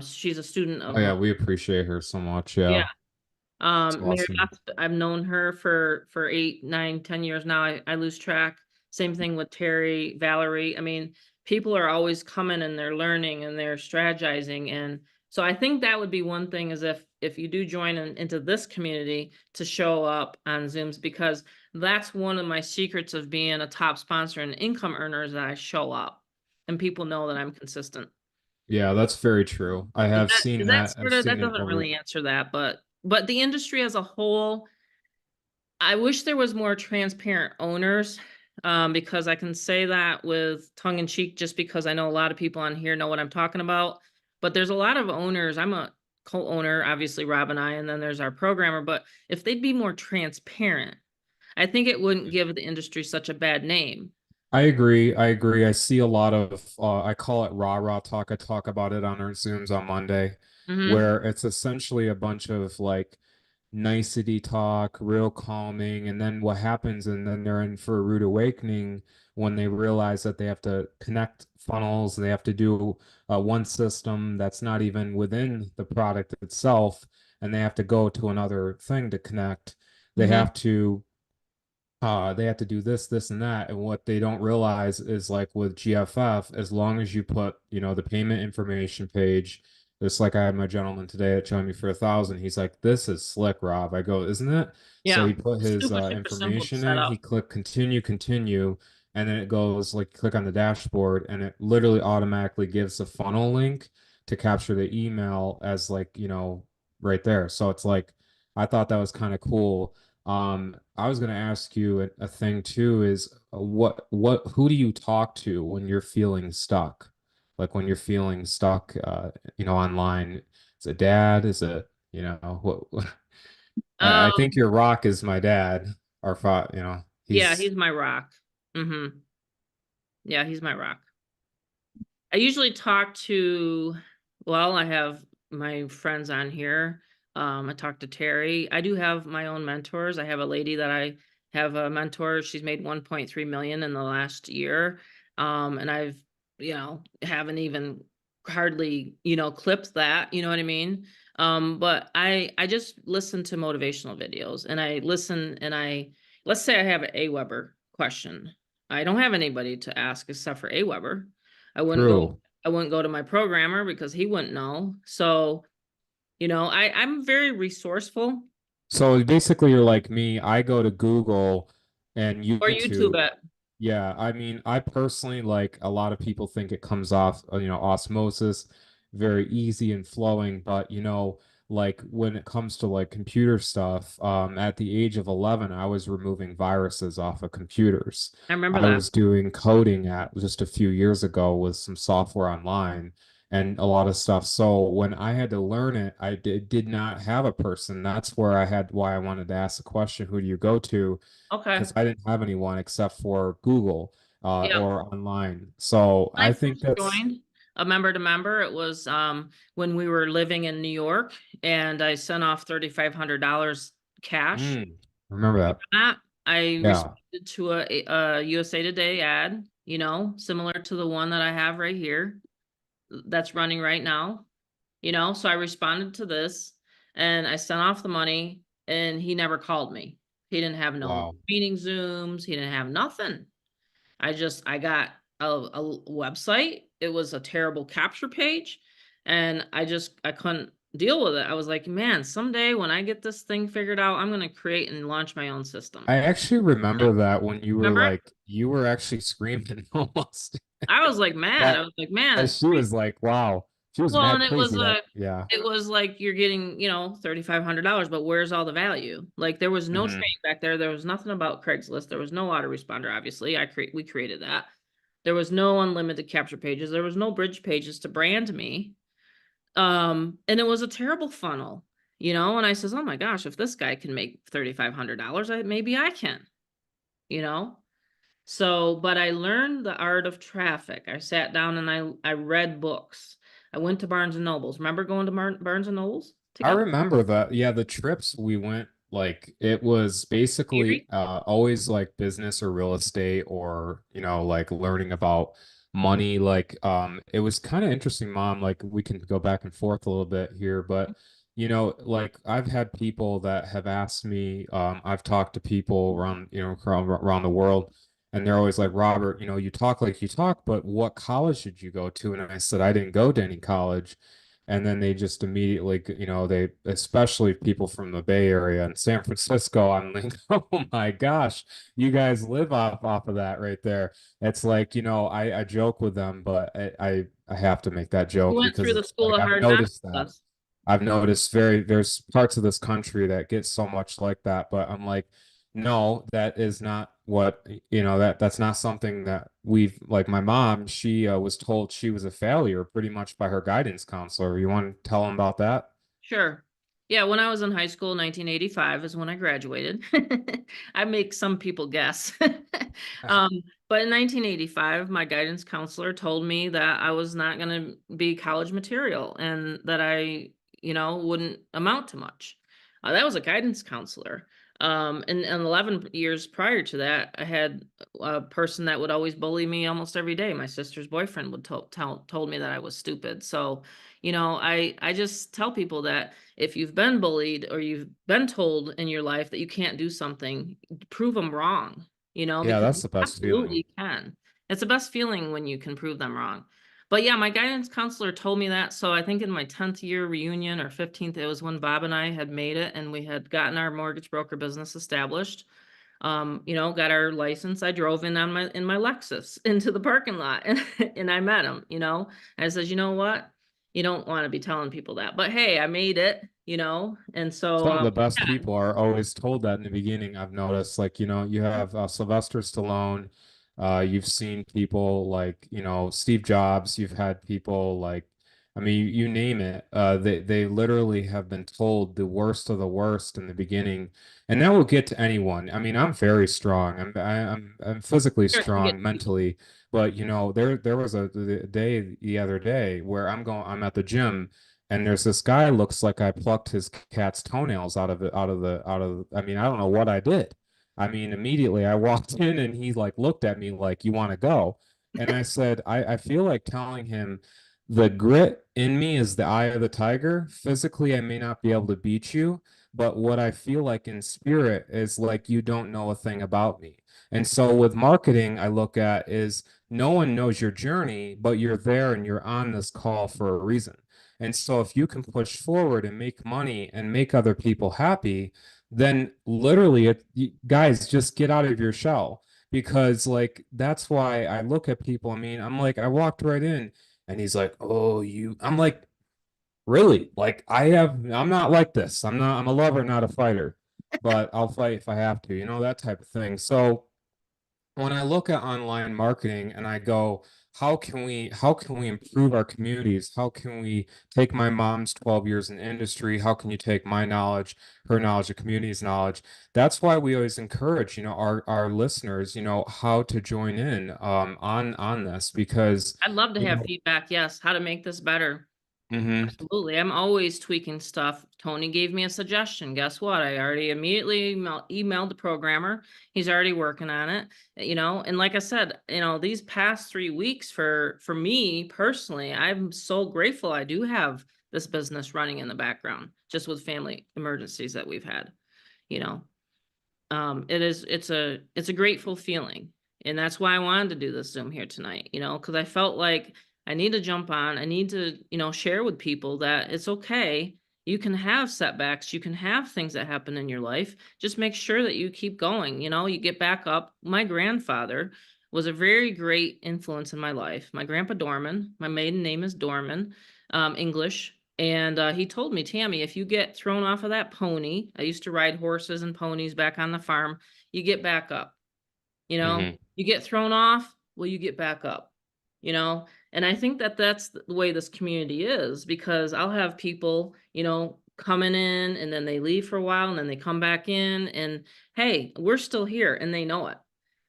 Speaker 1: She's a student
Speaker 2: Oh
Speaker 1: of
Speaker 2: yeah,
Speaker 1: mine.
Speaker 2: we appreciate her so much.
Speaker 1: Yeah.
Speaker 2: Yeah, it's
Speaker 1: Mary
Speaker 2: awesome.
Speaker 1: Beth, I've known her for 8, 9, 10 years now. I lose track. Same thing with Terry, Valerie. I mean, people are always coming and they're learning and they're strategizing. And so I think that would be one thing is if you do join into this community to show up on Zooms, because that's one of my secrets of being a top sponsor and income earner is that I show up and people know that I'm consistent.
Speaker 2: Yeah, that's very true. I have seen
Speaker 1: Is that
Speaker 2: that. I've
Speaker 1: sort of,
Speaker 2: seen
Speaker 1: that
Speaker 2: it
Speaker 1: doesn't
Speaker 2: over.
Speaker 1: really answer that, but the industry as a whole, I wish there was more transparent owners, because I can say that with tongue in cheek, just because I know a lot of people on here know what I'm talking about. But there's a lot of owners. I'm a co-owner, obviously Rob and I, and then there's our programmer. But if they'd be more transparent, I think it wouldn't give the industry such a bad name.
Speaker 2: I agree. I agree. I see a lot of I call it rah-rah talk. I talk about it on our Zooms on Monday,
Speaker 1: Hmm.
Speaker 2: where it's essentially a bunch of like nicety talk, real calming, and then what happens, and then they're in for a rude awakening when they realize that they have to connect funnels, they have to do one system that's not even within the product itself, and they have to go to another thing to connect. They
Speaker 1: Hmm.
Speaker 2: have to they have to do this, this, and that. And what they don't realize is like with GFF, as long as you put, the payment information page, just like I had my gentleman today that joined me for 1,000. He's like, "This is slick, Rob." I go, "Isn't it?" So
Speaker 1: Yeah,
Speaker 2: he put
Speaker 1: it's
Speaker 2: his
Speaker 1: super, super simple to
Speaker 2: information
Speaker 1: set
Speaker 2: in,
Speaker 1: up.
Speaker 2: he clicked continue, continue, and then it goes like click on the dashboard, and it literally automatically gives the funnel link to capture the email as like, right there. So it's like I thought that was kind of cool. I was going to ask you a thing too is who do you talk to when you're feeling stuck? Like when you're feeling stuck, online. Is it dad? Is it, what I
Speaker 1: Um,
Speaker 2: think your rock is my dad, our father,
Speaker 1: yeah,
Speaker 2: he's
Speaker 1: he's my rock. Hmm. Yeah, he's my rock. I usually talk to, well, I have my friends on here. I talk to Terry. I do have my own mentors. I have a lady that I have a mentor. She's made 1.3 million in the last year. And I've, haven't even hardly, clipped that, you know what I mean? But I just listen to motivational videos and I listen and let's say I have an AWeber question. I don't have anybody to ask except for AWeber. I wouldn't go
Speaker 2: true.
Speaker 1: I wouldn't go to my programmer because he wouldn't know. So, I'm very resourceful.
Speaker 2: So basically you're like me. I go to Google and
Speaker 1: Or YouTube
Speaker 2: YouTube.
Speaker 1: it.
Speaker 2: Yeah, I mean, I personally like a lot of people think it comes off, osmosis, very easy and flowing, but like when it comes to like computer stuff, at the age of 11, I was removing viruses off of computers.
Speaker 1: I remember
Speaker 2: I
Speaker 1: that.
Speaker 2: was doing coding at just a few years ago with some software online and a lot of stuff. So when I had to learn it, I did not have a person. That's why I wanted to ask the question, who do you go to?
Speaker 1: Okay.
Speaker 2: Because I didn't have anyone except for Google
Speaker 1: Yeah.
Speaker 2: or online. So
Speaker 1: When
Speaker 2: I
Speaker 1: I
Speaker 2: think
Speaker 1: first
Speaker 2: that's
Speaker 1: joined a member to member, it was when we were living in New York and I sent off $3,500 cash.
Speaker 2: remember that.
Speaker 1: That I
Speaker 2: Yeah.
Speaker 1: responded to a USA Today ad, similar to the one that I have right here that's running right now. So I responded to this and I sent off the money and he never called me. He didn't have no
Speaker 2: Wow.
Speaker 1: meeting Zooms, he didn't have nothing. I got a website. It was a terrible capture page and I couldn't deal with it. I was like, man, someday when I get this thing figured out, I'm going to create and launch my own system.
Speaker 2: I actually remember that when
Speaker 1: Remember it?
Speaker 2: you were actually screaming almost.
Speaker 1: I was like mad. I
Speaker 2: That
Speaker 1: was like, man,
Speaker 2: that she was like, wow. She was
Speaker 1: well, and
Speaker 2: mad crazy that yeah.
Speaker 1: it was like you're getting, $3,500, but where's all the value? Like there was no
Speaker 2: Mhm.
Speaker 1: training back there. There was nothing about Craigslist. There was no autoresponder, obviously. We created that. There was no unlimited capture pages. There was no bridge pages to brand me. And it was a terrible funnel, and I says, oh my gosh, if this guy can make $3,500, maybe I can, you know? So, but I learned the art of traffic. I sat down and I read books. I went to Barnes and Nobles. Remember going to Barnes and Nobles
Speaker 2: I
Speaker 1: together?
Speaker 2: remember that. Yeah, the trips we went, like it was basically
Speaker 1: Erie?
Speaker 2: always like business or real estate or, like learning about money. Like it was kind of interesting, Mom. Like we can go back and forth a little bit here, but like I've had people that have asked me, I've talked to people around, around the world, And they're always like, Robert, you talk like you talk, but what college did you go to? And I said, I didn't go to any college. And then they just immediately, they, especially people from the Bay Area and San Francisco, I'm like, oh my gosh, you guys live off of that right there. It's like, I joke with them, but I have to make that
Speaker 1: You
Speaker 2: joke
Speaker 1: went
Speaker 2: because
Speaker 1: through the
Speaker 2: it's
Speaker 1: school
Speaker 2: like
Speaker 1: of
Speaker 2: I've
Speaker 1: hard knocks
Speaker 2: noticed
Speaker 1: with
Speaker 2: that.
Speaker 1: us.
Speaker 2: I've noticed there's parts of this country that get so much like that, but I'm like, no, that is not what, that's not something that we've, like my mom, she was told she was a failure pretty much by her guidance counselor. You want to tell them about that?
Speaker 1: Sure. Yeah, when I was in high school, 1985 is when I graduated. I make some people guess. Um, but in 1985, my guidance counselor told me that I was not going to be college material and that I, wouldn't amount to much. That was a guidance counselor. And 11 years prior to that, I had a person that would always bully me almost every day. My sister's boyfriend would told me that I was stupid. So, I just tell people that if you've been bullied or you've been told in your life that you can't do something, prove them wrong,
Speaker 2: Yeah,
Speaker 1: because
Speaker 2: that's
Speaker 1: you
Speaker 2: the best feeling.
Speaker 1: absolutely can. It's the best feeling when you can prove them wrong. But yeah, my guidance counselor told me that. So I think in my 10th year reunion or 15th, it was when Bob and I had made it and we had gotten our mortgage broker business established. Got our license. I drove in my Lexus into the parking lot and I met him, I says, you know what? You don't want to be telling people that, but hey, I made it, and so
Speaker 2: Some of the best
Speaker 1: yeah,
Speaker 2: people are always told that in the beginning. I've noticed, like, you have Sylvester Stallone, you've seen people like, Steve Jobs, you've had people like, I mean, you name it. They literally have been told the worst of the worst in the beginning, and that will get to anyone. I mean, I'm very strong. I'm physically
Speaker 1: you get
Speaker 2: strong, mentally, but there was a day the other day where I'm at the gym and there's this guy looks like I plucked his cat's toenails I mean, I don't know what I did. I mean, immediately I walked in and he like looked at me like, you want to go? And I said, I feel like telling him the grit in me is the eye of the tiger. Physically, I may not be able to beat you, but what I feel like in spirit is like you don't know a thing about me. And so with marketing, I look at is no one knows your journey, but you're there and you're on this call for a reason. And so if you can push forward and make money and make other people happy, then literally guys, just get out of your shell because like that's why I look at people. I mean, I'm like I walked right in and he's like, "Oh, I'm like, "Really? Like I'm not like this. I'm a lover, not a fighter, but I'll fight if I have to, that type of thing." So when I look at online marketing and I go, how can we improve our communities? How can we take my mom's 12 years in industry? How can you take my knowledge, her knowledge, the community's knowledge? That's why we always encourage, our listeners, how to join in on this because
Speaker 1: I'd love to
Speaker 2: you
Speaker 1: have
Speaker 2: know,
Speaker 1: feedback. Yes, how to make this better.
Speaker 2: mhm.
Speaker 1: Absolutely. I'm always tweaking stuff. Tony gave me a suggestion. Guess what? I already immediately emailed the programmer. He's already working on it, and like I said, these past 3 weeks for me personally, I'm so grateful I do have this business running in the background just with family emergencies that we've had, you know. It's a grateful feeling. And that's why I wanted to do this Zoom here tonight, because I felt like I need to jump on. I need to, share with people that it's okay. You can have setbacks, you can have things that happen in your life. Just make sure that you keep going, you get back up. My grandfather was a very great influence in my life. My grandpa Dorman, my maiden name is Dorman, English. And he told me, Tammy, if you get thrown off of that pony, I used to ride horses and ponies back on the farm, you get back up.
Speaker 2: Mhm.
Speaker 1: You get thrown off, well, you get back up, and I think that that's the way this community is because I'll have people, coming in and then they leave for a while and then they come back in and hey, we're still here and they know it.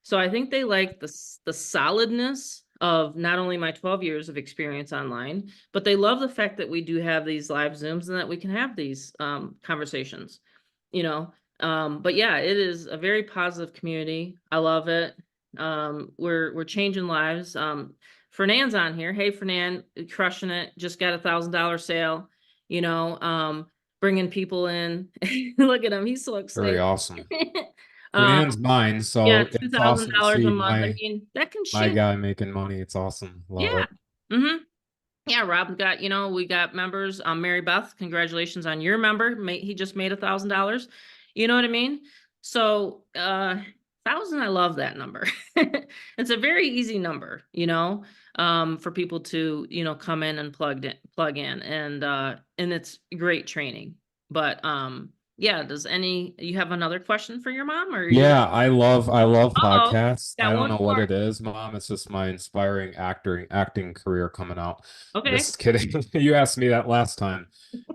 Speaker 1: So I think they like the solidness of not only my 12 years of experience online, but they love the fact that we do have these live Zooms and that we can have these conversations, you know. But yeah, it is a very positive community. I love it. We're changing lives. Fernand's on here. Hey, Fernand, crushing it. Just got $1,000 sale. You know, bringing people in. Look at him. He's so
Speaker 2: Very
Speaker 1: excited.
Speaker 2: awesome.
Speaker 1: Um,
Speaker 2: and mine,
Speaker 1: yeah,
Speaker 2: so
Speaker 1: two
Speaker 2: it's
Speaker 1: thousand
Speaker 2: awesome to
Speaker 1: dollars a
Speaker 2: see
Speaker 1: month. I
Speaker 2: my
Speaker 1: mean, that can
Speaker 2: my
Speaker 1: shift.
Speaker 2: guy making money. It's awesome. Love
Speaker 1: Yeah.
Speaker 2: it.
Speaker 1: Mm-hmm. Yeah, Rob's got, we got members. Mary Beth, congratulations on your member. He just made $1,000. You know what I mean? So, 1,000, I love that number. It's a very easy number, for people to, come in and plug in, and it's great training. But, yeah, you have another question for your mom, or are you ready?
Speaker 2: Yeah, I love
Speaker 1: Uh-oh,
Speaker 2: podcasts. I
Speaker 1: got
Speaker 2: don't
Speaker 1: one
Speaker 2: know what
Speaker 1: more.
Speaker 2: it is, Mom. It's just my inspiring acting career coming out.
Speaker 1: Okay.
Speaker 2: Just kidding. You asked me that last time.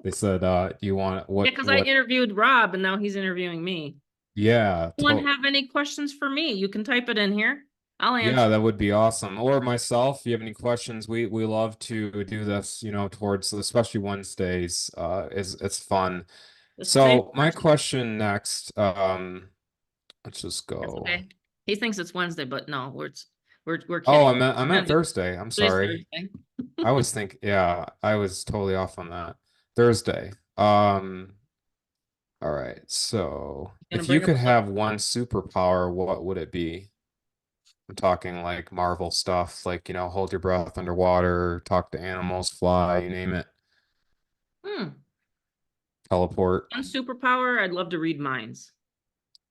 Speaker 2: They said, do you want
Speaker 1: Yeah,
Speaker 2: what
Speaker 1: because I
Speaker 2: what
Speaker 1: interviewed Rob and now he's interviewing me.
Speaker 2: yeah,
Speaker 1: Anyone have any questions for me? You can type it in here. I'll
Speaker 2: yeah,
Speaker 1: answer.
Speaker 2: that would be awesome. Or myself, if you have any questions, we love to do this, towards especially Wednesdays. Is it's fun.
Speaker 1: Just say
Speaker 2: So my question next, let's just
Speaker 1: that's
Speaker 2: go.
Speaker 1: okay. He thinks it's Wednesday, but no, we're
Speaker 2: Oh,
Speaker 1: kidding.
Speaker 2: I meant Thursday. I'm
Speaker 1: Today's
Speaker 2: sorry.
Speaker 1: Thursday.
Speaker 2: Yeah, I was totally off on that. Thursday. All right. So
Speaker 1: Gonna
Speaker 2: if you
Speaker 1: bring up
Speaker 2: could
Speaker 1: a list.
Speaker 2: have one superpower, what would it be? I'm talking like Marvel stuff, like, hold your breath underwater, talk to animals, fly, you name it,
Speaker 1: Hmm.
Speaker 2: teleport.
Speaker 1: One superpower, I'd love to read minds.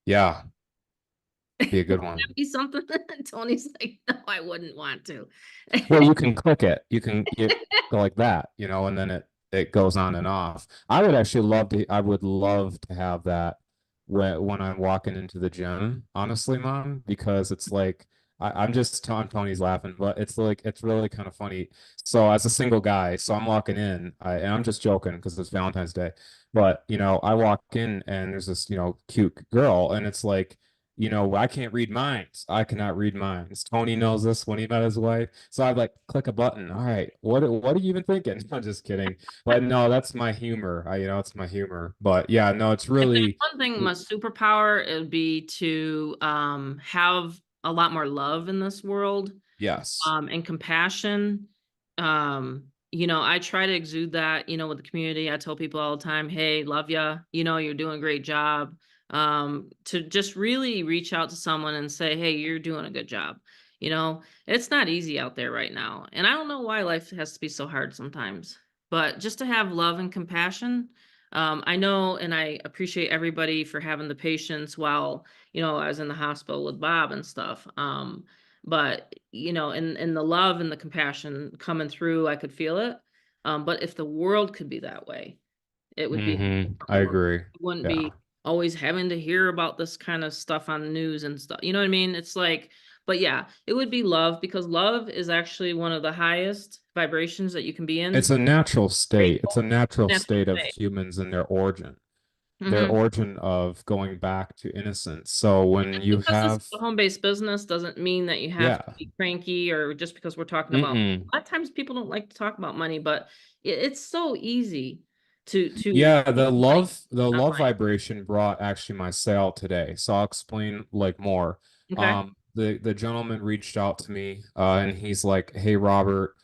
Speaker 2: Yeah, be a good
Speaker 1: Wouldn't
Speaker 2: one.
Speaker 1: that be something? Tony's like, no, I wouldn't want to.
Speaker 2: Well, you can click it. You go like that, and then it goes on and off. I would love to have that when I'm walking into the gym, honestly, Mom, because it's like I'm just telling Tony's laughing, but it's really kind of funny. So as a single guy, so I'm walking in, and I'm just joking because it's Valentine's Day, but I walk in and there's this, cute girl, and it's like, I can't read minds. I cannot read minds. Tony knows this when he met his wife. So I'd like click a button. All right, what are you even thinking? I'm just kidding. But no, that's my humor. It's my humor. But yeah, no, it's
Speaker 1: If there's
Speaker 2: really
Speaker 1: one thing, my superpower, it would be to have a lot more love in this world,
Speaker 2: yes.
Speaker 1: and compassion. I try to exude that, with the community. I tell people all the time, hey, love ya, you're doing a great job. To just really reach out to someone and say, hey, you're doing a good job. It's not easy out there right now. And I don't know why life has to be so hard sometimes, but just to have love and compassion. I know, and I appreciate everybody for having the patience while, I was in the hospital with Bob and stuff. But and the love and the compassion coming through, I could feel it. But if the world could be that way, it would be a
Speaker 2: I
Speaker 1: different world.
Speaker 2: agree.
Speaker 1: It wouldn't
Speaker 2: Yeah.
Speaker 1: be always having to hear about this kind of stuff on the news and stuff. You know what I mean? It's like, but yeah, it would be love, because love is actually one of the highest vibrations that you can be in.
Speaker 2: It's a natural state. It's a
Speaker 1: Grateful,
Speaker 2: natural
Speaker 1: natural
Speaker 2: state of
Speaker 1: state.
Speaker 2: humans and their origin. Their
Speaker 1: Hmm.
Speaker 2: origin of going back to innocence. So when you
Speaker 1: Because this is
Speaker 2: have
Speaker 1: a home-based business doesn't mean that you have to
Speaker 2: yeah.
Speaker 1: be cranky, or just because we're talking about,
Speaker 2: Mm-mm.
Speaker 1: a lot of times people don't like to talk about money, but it's so easy to
Speaker 2: Yeah,
Speaker 1: keep money
Speaker 2: the love
Speaker 1: online.
Speaker 2: vibration brought actually my sale today. So I'll explain like more.
Speaker 1: Okay.
Speaker 2: The gentleman reached out to me, and he's like, "Hey, Robert,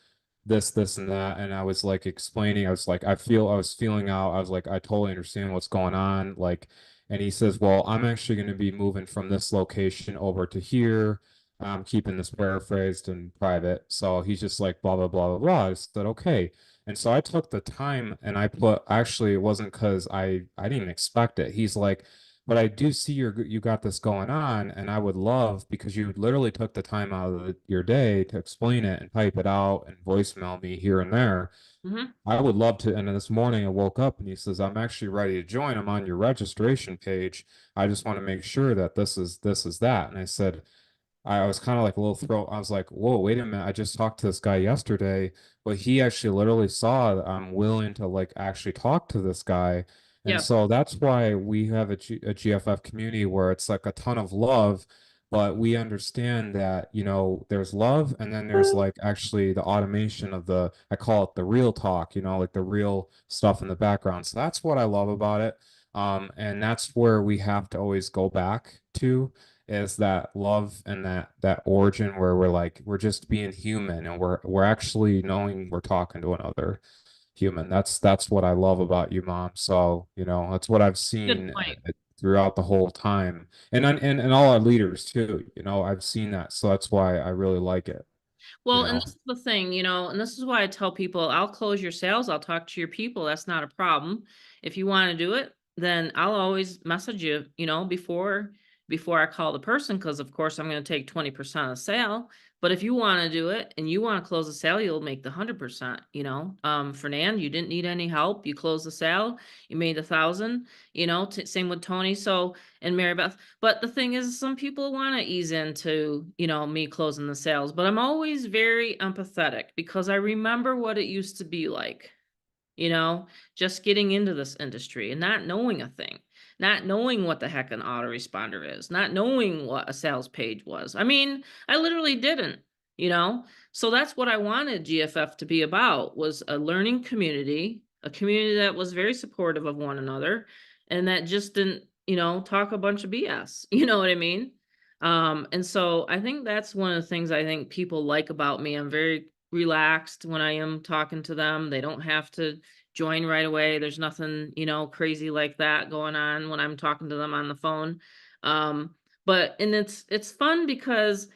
Speaker 2: this and that," and I was like explaining. I was like, I was feeling out. I was like, I totally understand what's going on. Like, and he says, "Well, I'm actually going to be moving from this location over to here. I'm keeping this paraphrased and private." So he's just like, blah blah blah blah blah. I said, "Okay." And so I took the time and I put, actually it wasn't because I didn't even expect it. He's like, but I do see you got this going on, and I would love, because you literally took the time out of your day to explain it and type it out and voicemail me here and there.
Speaker 1: Hmm.
Speaker 2: I would love to. And then this morning I woke up and he says, I'm actually ready to join. I'm on your registration page. I just want to make sure that this is that. And I said, I was kind of like a little throw. I was like, whoa, wait a minute. I just talked to this guy yesterday, but he actually literally saw that I'm willing to like actually talk to this guy. And
Speaker 1: Yeah.
Speaker 2: so that's why we have a GFF community where it's like a ton of love, but we understand that, there's love and then there's like actually the automation of I call it the real talk, like the real stuff in the background. So that's what I love about it. And that's where we have to always go back to, is that love and that origin where we're just being human, and we're actually knowing we're talking to another human. That's what I love about you, Mom. So, that's what I've
Speaker 1: Good
Speaker 2: seen
Speaker 1: point.
Speaker 2: throughout the whole time. And all our leaders too, you know, I've seen that. So that's why I really like it, you
Speaker 1: Well, and
Speaker 2: know.
Speaker 1: this is the thing, and this is why I tell people, I'll close your sales, I'll talk to your people. That's not a problem. If you want to do it, then I'll always message you, before I call the person, because of course I'm going to take 20% of the sale. But if you want to do it and you want to close the sale, you'll make the 100%, Fernand, you didn't need any help. You closed the sale, you made 1,000, same with Tony. So, and Marybeth. But the thing is, some people want to ease into, me closing the sales, but I'm always very empathetic because I remember what it used to be like, you know, just getting into this industry and not knowing a thing, not knowing what the heck an autoresponder is, not knowing what a sales page was. I mean, I literally didn't, you know? So that's what I wanted GFF to be about, was a learning community, a community that was very supportive of one another and that just didn't, talk a bunch of BS. You know what I mean? And so I think that's one of the things I think people like about me. I'm very relaxed when I am talking to them. They don't have to join right away. There's nothing, crazy like that going on when I'm talking to them on the phone. But and it's fun because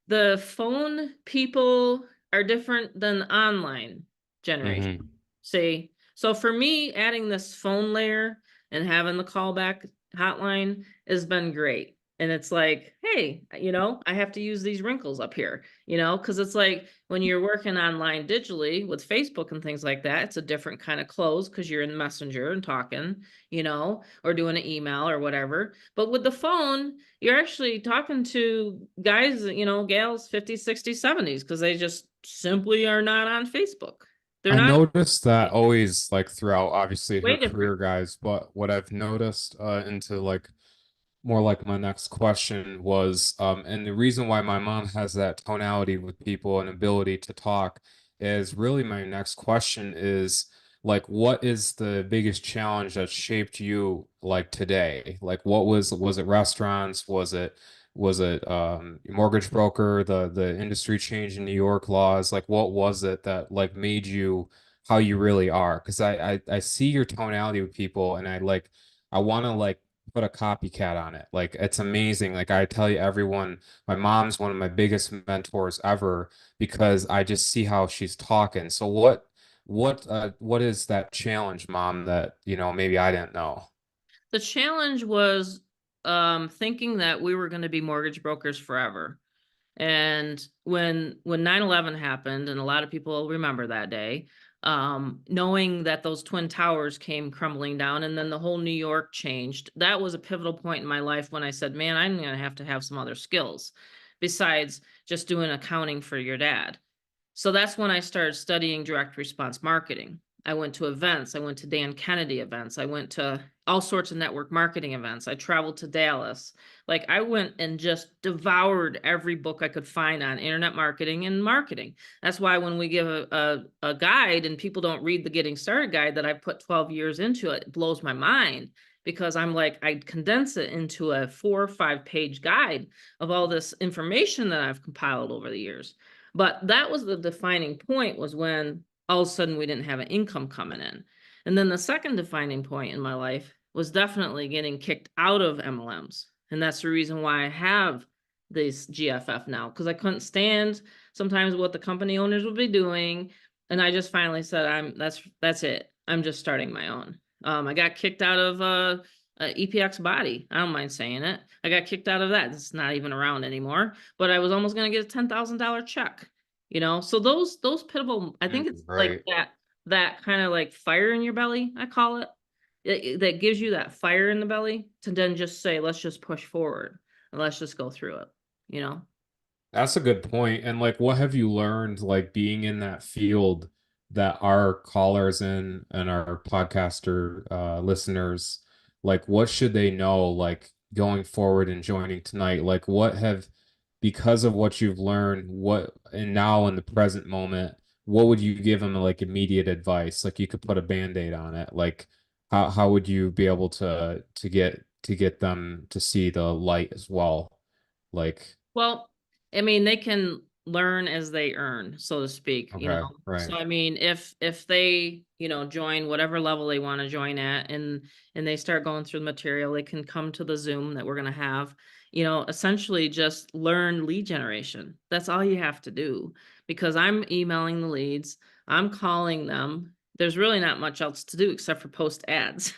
Speaker 1: the phone people are different than the online generation.
Speaker 2: Hmm.
Speaker 1: See, so for me, adding this phone layer and having the callback hotline has been great. And it's like, hey, I have to use these wrinkles up here, because it's like when you're working online digitally with Facebook and things like that, it's a different kind of close because you're in Messenger and talking, or doing an email or whatever. But with the phone, you're actually talking to guys, gals 50s, 60s, 70s, because they just simply are not on Facebook. They're
Speaker 2: I
Speaker 1: not
Speaker 2: noticed that always like throughout obviously her
Speaker 1: way different.
Speaker 2: career guys, but what I've noticed into like more like my next question was, and the reason why my mom has that tonality with people and ability to talk is really my next question is like, what is the biggest challenge that shaped you like today? Like, was it restaurants? Was it mortgage broker, the industry change in New York laws? Like, what was it that like made you how you really are? Because I see your tonality with people, and I want to like put a copycat on it. Like it's amazing. Like I tell you, everyone, my mom's one of my biggest mentors ever because I just see how she's talking. So what is that challenge, Mom, that maybe I didn't know?
Speaker 1: The challenge was thinking that we were going to be mortgage brokers forever. And when 9/11 happened, and a lot of people remember that day, knowing that those twin towers came crumbling down and then the whole New York changed, that was a pivotal point in my life when I said, man, I'm going to have some other skills besides just doing accounting for your dad. So that's when I started studying direct response marketing. I went to events. I went to Dan Kennedy events. I went to all sorts of network marketing events. I traveled to Dallas. Like I went and just devoured every book I could find on internet marketing and marketing. That's why when we give a guide and people don't read the Getting Started guide that I put 12 years into, it blows my mind because I'm like, I condense it into a 4 or 5 page guide of all this information that I've compiled over the years. But that was the defining point, was when all of a sudden we didn't have an income coming in. And then the second defining point in my life was definitely getting kicked out of MLMs. And that's the reason why I have this GFF now, because I couldn't stand sometimes what the company owners would be doing. And I just finally said, that's it. I'm just starting my own. I got kicked out of EPX Body. I don't mind saying it. I got kicked out of that. It's not even around anymore. But I was almost going to get a $10,000 check. So those pivotal. I think it's like
Speaker 2: Right.
Speaker 1: that kind of like fire in your belly. I call it. That gives you that fire in the belly to then just say, let's just push forward and let's just go through it. You know.
Speaker 2: That's a good point. And like, what have you learned, like being in that field that our callers and our podcaster listeners, like, what should they know, like going forward and joining tonight? Like, because of what you've learned, and now in the present moment, what would you give them like immediate advice? Like, you could put a band-aid on it. Like, how would you be able to get them to see the light as well? Like,
Speaker 1: Well, I mean, they can learn as they earn, so to speak, you
Speaker 2: Okay.
Speaker 1: know?
Speaker 2: Right.
Speaker 1: So, I mean, if they, you know, join whatever level they wanna join at and they start going through the material, they can come to the Zoom that we're gonna have, you know, essentially just learn lead generation. That's all you have to do, because I'm emailing the leads, I'm calling them. There's really not much else to do except for post ads.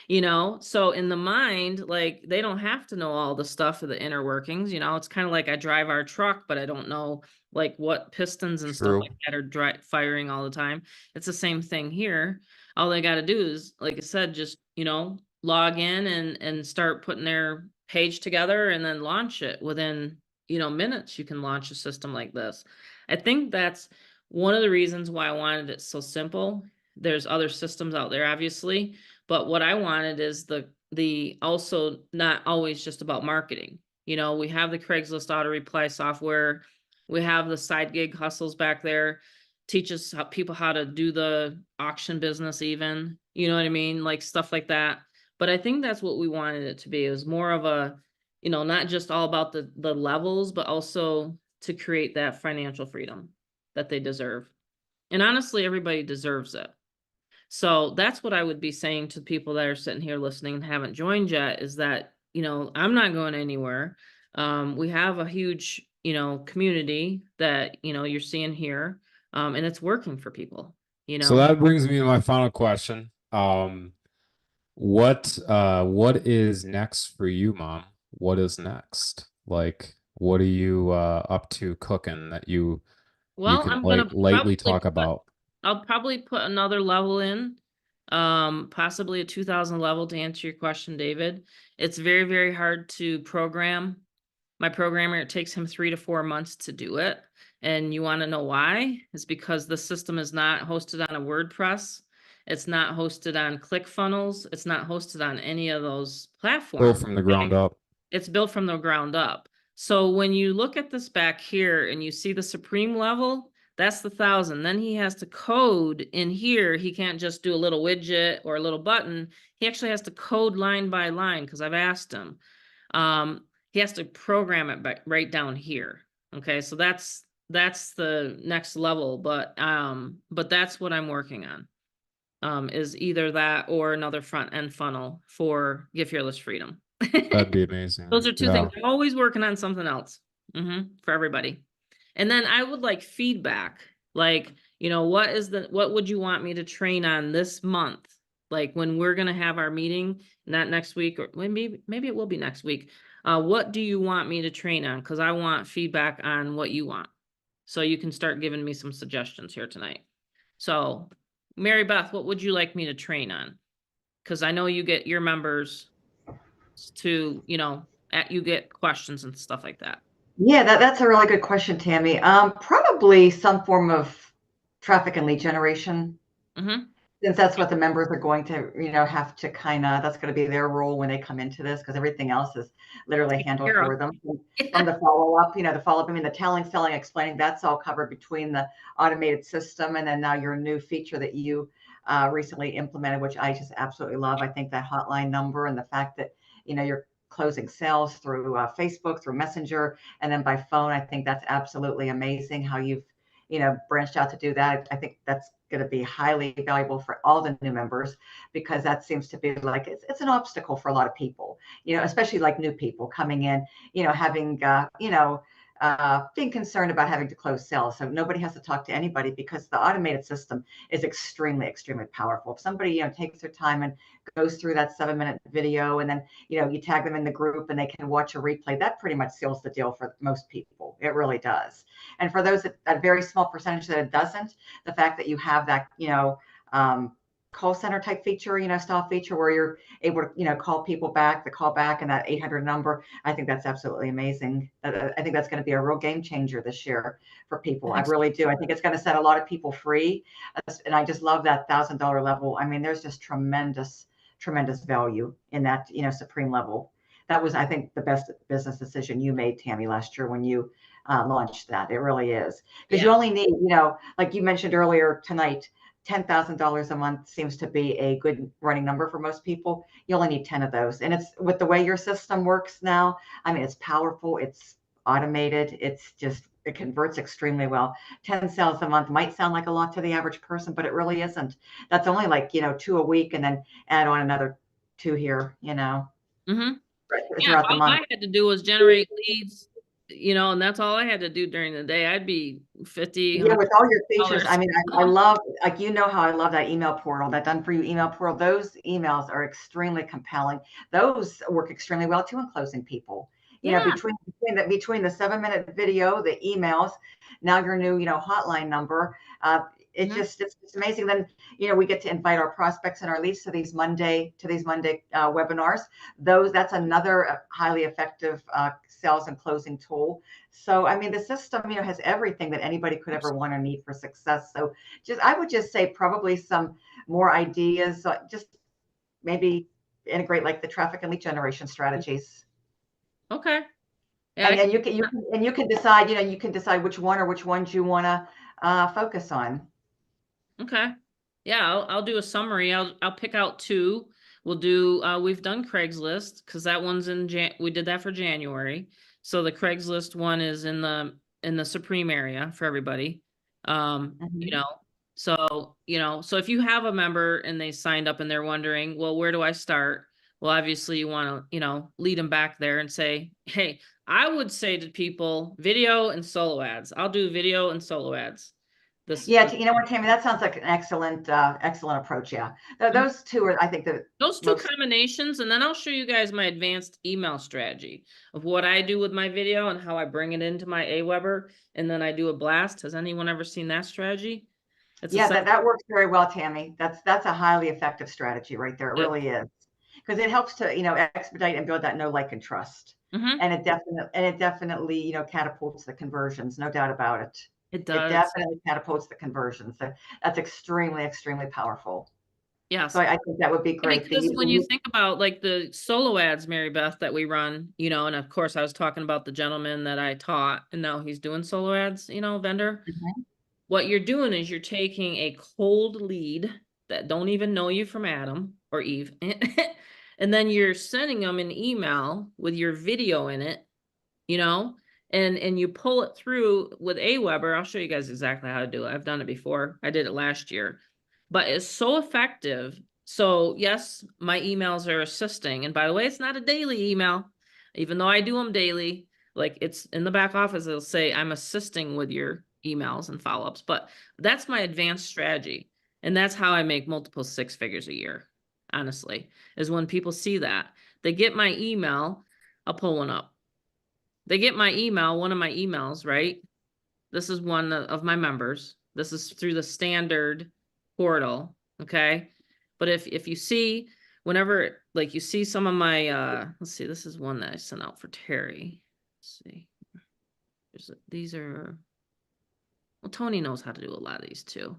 Speaker 1: You know? So in the mind, like, they don't have to know all the stuff of the inner workings, you know? It's kinda like I drive our truck, but I don't know, like, what pistons and stuff like
Speaker 2: True.
Speaker 1: that are firing all the time. It's the same thing here. All they gotta do is, like I said, just, you know, log in and start putting their page together and then launch it within, you know, minutes. You can launch a system like this. I think that's one of the reasons why I wanted it so simple. There's other systems out there, obviously, but what I wanted is the also not always just about marketing. You know, we have the Craigslist auto reply software. We have the side gig hustles back there. Teaches people how to do the auction business even. You know what I mean? Like stuff like that. But I think that's what we wanted it to be. It was more of a, you know, not just all about the levels, but also to create that financial freedom that they deserve. And honestly, everybody deserves it. So that's what I would be saying to people that are sitting here listening and haven't joined yet is that, you know, I'm not going anywhere. We have a huge, you know, community that, you know, you're seeing here, and it's working for people, you
Speaker 2: So
Speaker 1: know.
Speaker 2: that brings me to my final question. What is next for you, Mom? What is next? Like, what are you up to cooking that you
Speaker 1: Well,
Speaker 2: can like lightly talk about?
Speaker 1: I'll probably put another level in, possibly a 2000 level to answer your question, David. It's very, very hard to program. My programmer, it takes him 3 to 4 months to do it, and you wanna know why? It's because the system is not hosted on a WordPress, it's not hosted on ClickFunnels, it's not hosted on any of those
Speaker 2: Built
Speaker 1: platforms,
Speaker 2: from the ground
Speaker 1: okay?
Speaker 2: up.
Speaker 1: It's built from the ground up. So when you look at this back here and you see the supreme level, that's the 1,000. Then he has to code in here. He can't just do a little widget or a little button. He actually has to code line by line because I've asked him. He has to program it right down here. Okay, so that's the next level, but that's what I'm working on. Is either that or another front end funnel for Give Fearless Freedom.
Speaker 2: That'd be
Speaker 1: Those
Speaker 2: amazing.
Speaker 1: are 2 things.
Speaker 2: Yeah.
Speaker 1: I'm always working on something else, for everybody. And then I would like feedback, like, you know, what would you want me to train on this month? Like, when we're gonna have our meeting, not next week, or maybe it will be next week. What do you want me to train on? Because I want feedback on what you want. So you can start giving me some suggestions here tonight. So, Mary Beth, what would you like me to train on? Because I know you get your members to, you know, you get questions and stuff like that.
Speaker 3: Yeah, that's a really good question, Tammy. Probably some form of traffic and lead generation,
Speaker 1: Mm-hmm.
Speaker 3: since that's what the members are going to, have to that's going to be their role when they come into this, because everything else is literally
Speaker 1: Take
Speaker 3: handled
Speaker 1: care of.
Speaker 3: for them. From the follow up, the follow up, I mean, the telling, selling, explaining, that's all covered between the automated system and then now your new feature that you recently implemented, which I just absolutely love. I think that hotline number and the fact that, you're closing sales through Facebook, through Messenger, and then by phone, I think that's absolutely amazing how you've branched out to do that. I think that's going to be highly valuable for all the new members, because that seems to be like it's an obstacle for a lot of people, especially like new people coming in, having being concerned about having to close sales. So nobody has to talk to anybody because the automated system is extremely, extremely powerful. If somebody, takes their time and goes through that 7-minute video, and then, you tag them in the group and they can watch a replay, that pretty much seals the deal for most people. It really does. And for those that very small percentage that it doesn't, the fact that you have that, call center type feature, style feature where you're able to, call people back, the call back and that 800 number. I think that's absolutely amazing. I think that's going to be a real game changer this year for people. I
Speaker 1: Thanks.
Speaker 3: really do. I think it's going to set a lot of people free. And I just love that $1,000 level. I mean, there's just tremendous, tremendous value in that, supreme level. That was, I think, the best business decision you made, Tammy, last year when you launched that. It really is. Because
Speaker 1: Yeah.
Speaker 3: you only need, like you mentioned earlier tonight, $10,000 a month seems to be a good running number for most people. You only need 10 of those. And it's with the way your system works now. I mean, it's powerful. It's automated. It's just it converts extremely well. 10 sales a month might sound like a lot to the average person, but it really isn't. That's only like, 2 a week and then add on another 2 here,
Speaker 1: Mm-hmm. Yeah,
Speaker 3: throughout the
Speaker 1: all
Speaker 3: month.
Speaker 1: I had to do was generate leads, and that's all I had to do during the day. I'd be 50,
Speaker 3: Yeah, with all your features,
Speaker 1: $100.
Speaker 3: I mean, I love, like, how I love that email portal, that done for you email portal. Those emails are extremely compelling. Those work extremely well too in closing people.
Speaker 1: Yeah.
Speaker 3: Between the 7-minute video, the emails, now your new, hotline number. It's just amazing. Then, we get to invite our prospects and our leads to these Monday webinars. That's another highly effective sales and closing tool. So, I mean, the system, has everything that anybody could ever want or need for success. So I would just say probably some more ideas, just maybe integrate like the traffic and lead generation strategies.
Speaker 1: Okay. Yeah,
Speaker 3: And you can decide, which one or which ones you want to focus on.
Speaker 1: okay. Yeah, I'll do a summary. I'll pick out 2. We'll do we've done Craigslist because that one's we did that for January. So the Craigslist one is in the Supreme area for everybody. So if you have a member and they signed up and they're wondering, well, where do I start? Well, obviously you want to, lead them back there and say, hey, I would say to people, video and solo ads. I'll do video and solo ads.
Speaker 3: You know what, Tammy, that sounds like an excellent approach. Yeah. Those 2 are, I think,
Speaker 1: those 2 combinations, and then I'll show you guys my advanced email strategy of what I do with my video and how I bring it into my Aweber, and then I do a blast. Has anyone ever seen that strategy?
Speaker 3: That works very well, Tammy. That's a highly effective strategy right there. It really is, because it helps to expedite and build that know, like, and trust. And it definitely catapults the conversions, no doubt about it.
Speaker 1: It does.
Speaker 3: It definitely catapults the conversions. So that's extremely, extremely powerful.
Speaker 1: Yes.
Speaker 3: So I think that would be great.
Speaker 1: Because when you think about like the solo ads, Marybeth, that we run, and of course I was talking about the gentleman that I taught, and now he's doing solo ads, vendor. What you're doing is you're taking a cold lead that don't even know you from Adam or Eve, and then you're sending them an email with your video in it, and you pull it through with Aweber. I'll show you guys exactly how to do it. I've done it before. I did it last year, but it's so effective. So yes, my emails are assisting. And by the way, it's not a daily email, even though I do them daily. Like, it's in the back office, it'll say I'm assisting with your emails and follow-ups, but that's my advanced strategy. And that's how I make multiple 6 figures a year, honestly, is when people see that. They get my email. I'll pull one up. They get my email, one of my emails, right? This is one of my members. This is through the standard portal, okay? But if you see, whenever, like, you see some of my, let's see, this is one that I sent out for Terry. Let's see. These are, well, Tony knows how to do a lot of these too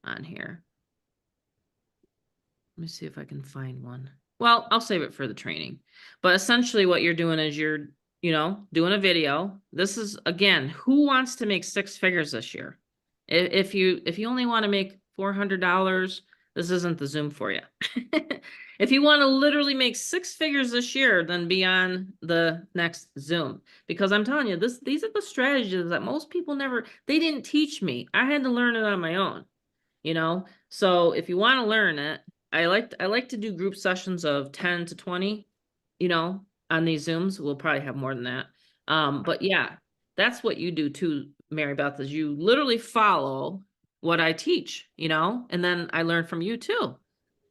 Speaker 1: on here. Let me see if I can find one. Well, I'll save it for the training. But essentially what you're doing is you're, doing a video. This is, again, who wants to make 6 figures this year? If you only want to make $400, this isn't the Zoom for you. If you want to literally make 6 figures this year, then be on the next Zoom. Because I'm telling you, these are the strategies that most people they didn't teach me. I had to learn it on my own, So if you want to learn it, I like to do group sessions of 10 to 20, on these Zooms. We'll probably have more than that. But yeah, that's what you do too, Marybeth, is you literally follow what I teach, and then I learn from you too.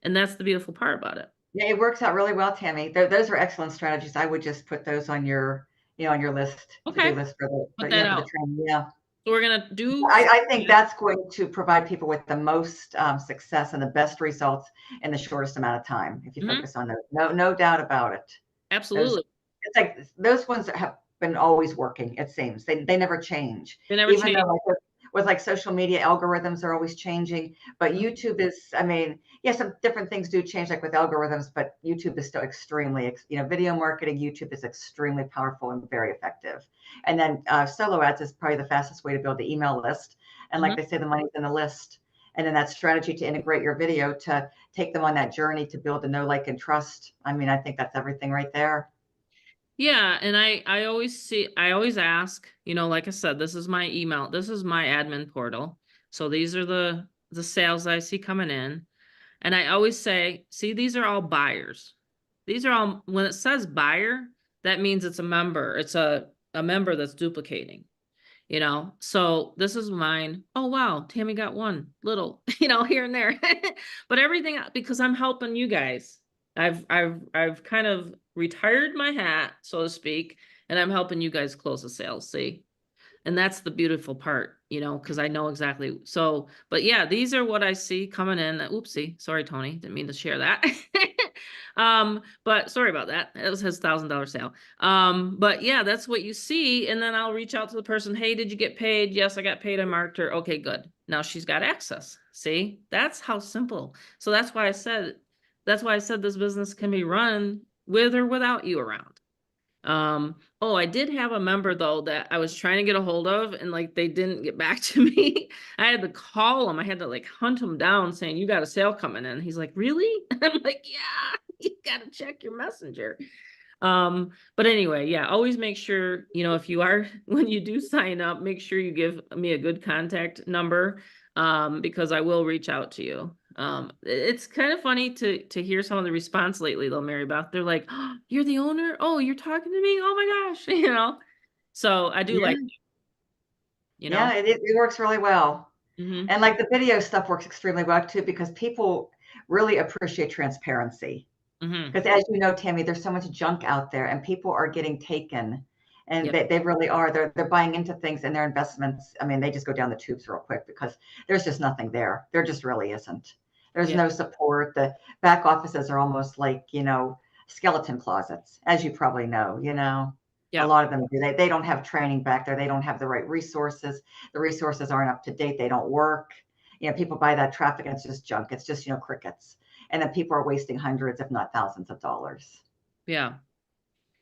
Speaker 1: And that's the beautiful part about it.
Speaker 3: Yeah, it works out really well, Tammy. Those are excellent strategies. I would just put those on your, on your list.
Speaker 1: Okay.
Speaker 3: To-do list for
Speaker 1: Put that out.
Speaker 3: the training. Yeah.
Speaker 1: So we're going to do.
Speaker 3: I think that's going to provide people with the most success and the best results in the shortest amount of time. If you focus on those, no doubt about it.
Speaker 1: Absolutely.
Speaker 3: It's like those ones that have been always working. It seems they never change.
Speaker 1: They never change.
Speaker 3: Though with like social media algorithms are always changing, but YouTube is, I mean, some different things do change, like with algorithms, but YouTube is still extremely, video marketing, YouTube is extremely powerful and very effective. And then solo ads is probably the fastest way to build the email list. And like they say, the money's in the list. And then that strategy to integrate your video to take them on that journey to build the know, like, and trust. I mean, I think that's everything right there.
Speaker 1: Yeah, and I always ask, like I said, this is my email, this is my admin portal. So these are the sales I see coming in. And I always say, see, these are all buyers. These are all, when it says buyer, that means it's a member. It's a member that's duplicating. So this is mine. Oh wow, Tammy got one little, here and there. But everything, because I'm helping you guys. I've kind of retired my hat, so to speak, and I'm helping you guys close the sales. See, and that's the beautiful part, because I know exactly. So, but yeah, these are what I see coming in. Oopsie, sorry, Tony, didn't mean to share that. But sorry about that. It was his $1,000 sale. But yeah, that's what you see. And then I'll reach out to the person. Hey, did you get paid? Yes, I got paid. I marked her. Okay, good. Now she's got access. See, that's how simple. So that's why I said this business can be run with or without you around. Oh, I did have a member though that I was trying to get a hold of, and like they didn't get back to me. I had to call him. I had to like hunt him down saying, you got a sale coming in. He's like, really? I'm like, yeah, you got to check your messenger. But anyway, yeah, always make sure, if you are, when you do sign up, make sure you give me a good contact number, because I will reach out to you. It's kind of funny to hear some of the response lately though, Marybeth. They're like, oh, you're the owner? Oh, you're talking to me? Oh my gosh, So I do
Speaker 3: Yeah.
Speaker 1: like,
Speaker 3: Yeah, it works really well.
Speaker 1: Mhm.
Speaker 3: And like the video stuff works extremely well too, because people really appreciate transparency.
Speaker 1: Mhm.
Speaker 3: Because as you know, Tammy, there's so much junk out there and people are getting taken, and
Speaker 1: Yep.
Speaker 3: they really are. They're buying into things, and their investments, I mean, they just go down the tubes real quick because there's just nothing there. There just really isn't. There's
Speaker 1: Yeah.
Speaker 3: no support. The back offices are almost like, skeleton closets, as you probably know, a
Speaker 1: Yep.
Speaker 3: lot of them do. They don't have training back there. They don't have the right resources. The resources aren't up to date. They don't work. People buy that traffic and it's just junk. It's just, crickets. And then people are wasting hundreds, if not thousands of dollars.
Speaker 1: Yeah.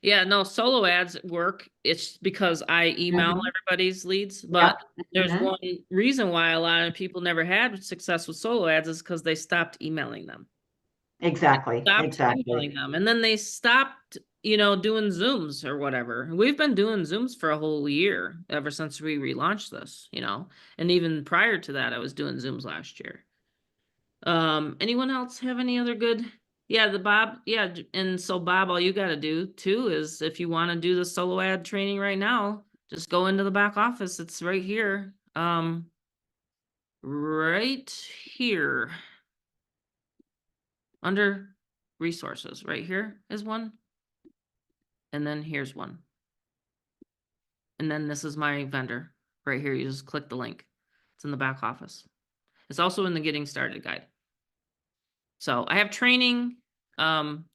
Speaker 1: Yeah, no, solo ads work. It's because I email
Speaker 3: Mhm.
Speaker 1: everybody's leads,
Speaker 3: Yep.
Speaker 1: but there's
Speaker 3: Mhm.
Speaker 1: one reason why a lot of people never had success with solo ads is because they stopped emailing them.
Speaker 3: Exactly.
Speaker 1: Stopped
Speaker 3: Exactly.
Speaker 1: emailing them. And then they stopped, doing Zooms or whatever. We've been doing Zooms for a whole year ever since we relaunched this, and even prior to that, I was doing Zooms last year. Anyone else have any other good? Yeah, and so Bob, all you got to do too is if you want to do the solo ad training right now, just go into the back office. It's right here. Right here under resources, right here is one. And then here's one. And then this is my vendor right here. You just click the link. It's in the back office. It's also in the getting started guide. So I have training,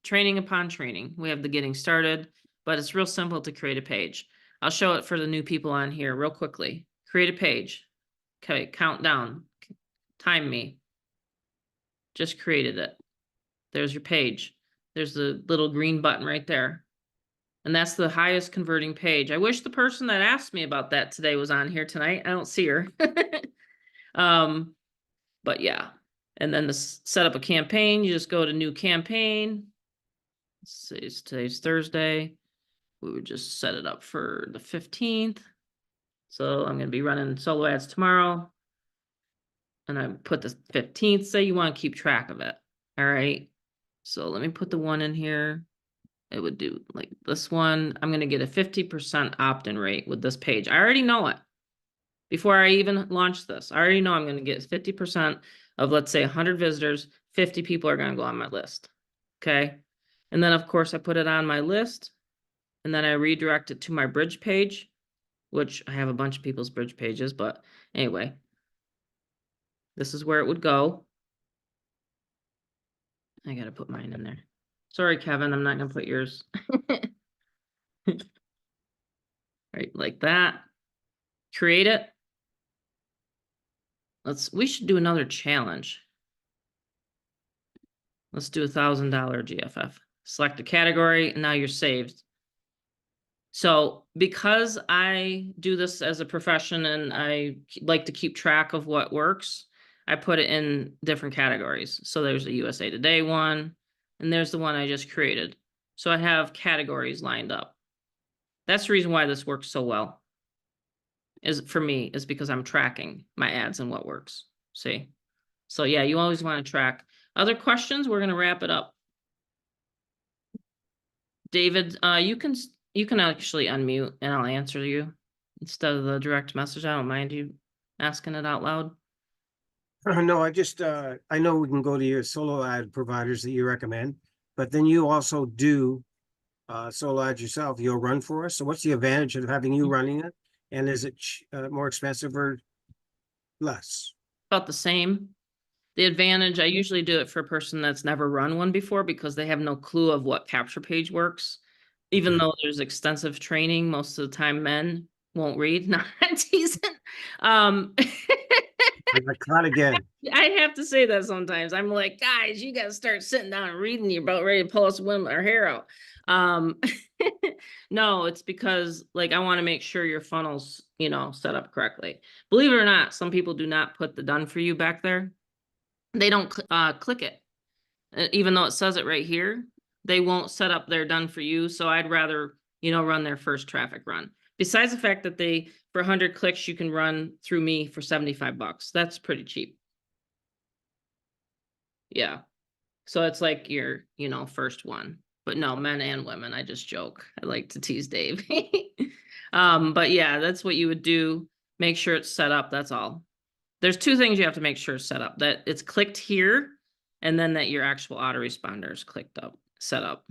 Speaker 1: training upon training. We have the getting started, but it's real simple to create a page. I'll show it for the new people on here real quickly. Create a page. Okay, countdown. Time me. Just created it. There's your page. There's the little green button right there. And that's the highest converting page. I wish the person that asked me about that today was on here tonight. I don't see her. But yeah. And then to set up a campaign, you just go to new campaign. Let's see, today's Thursday. We would just set it up for the 15th. So I'm going to be running solo ads tomorrow. And I put the 15th, say you want to keep track of it. All right. So let me put the one in here. It would do like this one. I'm going to get a 50% opt-in rate with this page. I already know it. Before I even launch this, I already know I'm going to get 50% of, let's say 100 visitors, 50 people are going to go on my list. Okay. And then of course I put it on my list and then I redirect it to my bridge page, which I have a bunch of people's bridge pages, but anyway, this is where it would go. I got to put mine in there. Sorry, Kevin, I'm not going to put yours. Right, like that. Create it. We should do another challenge. Let's do $1,000 GFF. Select a category, and now you're saved. So because I do this as a profession and I like to keep track of what works, I put it in different categories. So there's a USA Today one, and there's the one I just created. So I have categories lined up. That's the reason why this works so well. Is for me, is because I'm tracking my ads and what works. See? So yeah, you always want to track. Other questions? We're gonna wrap it up. David, you can actually unmute and I'll answer you instead of the direct message. I don't mind you asking it out loud.
Speaker 4: No, I know we can go to your solo ad providers that you recommend, but then you also do solo ads yourself. You'll run for us. So what's the advantage of having you running it? And is it more expensive or less?
Speaker 1: About the same. The advantage, I usually do it for a person that's never run one before because they have no clue of what capture page works. Even
Speaker 4: Okay.
Speaker 1: though there's extensive training, most of the time men won't read. Not teasing. Um,
Speaker 4: I got caught again.
Speaker 1: I have to say that sometimes. I'm like, guys, you gotta start sitting down and reading. You're about ready to pull us women our hair out. Um, no, it's because like I want to make sure your funnel's, set up correctly. Believe it or not, some people do not put the done for you back there. They don't click it. Even though it says it right here, they won't set up their done for you. So I'd rather, run their first traffic run. Besides the fact that for 100 clicks, you can run through me for $75. That's pretty cheap. Yeah. So it's like your, first one. But no, men and women, I just joke. I like to tease Dave. But yeah, that's what you would do. Make sure it's set up. That's all. There's two things you have to make sure is set up. That it's clicked here, and then that your actual autoresponder is set up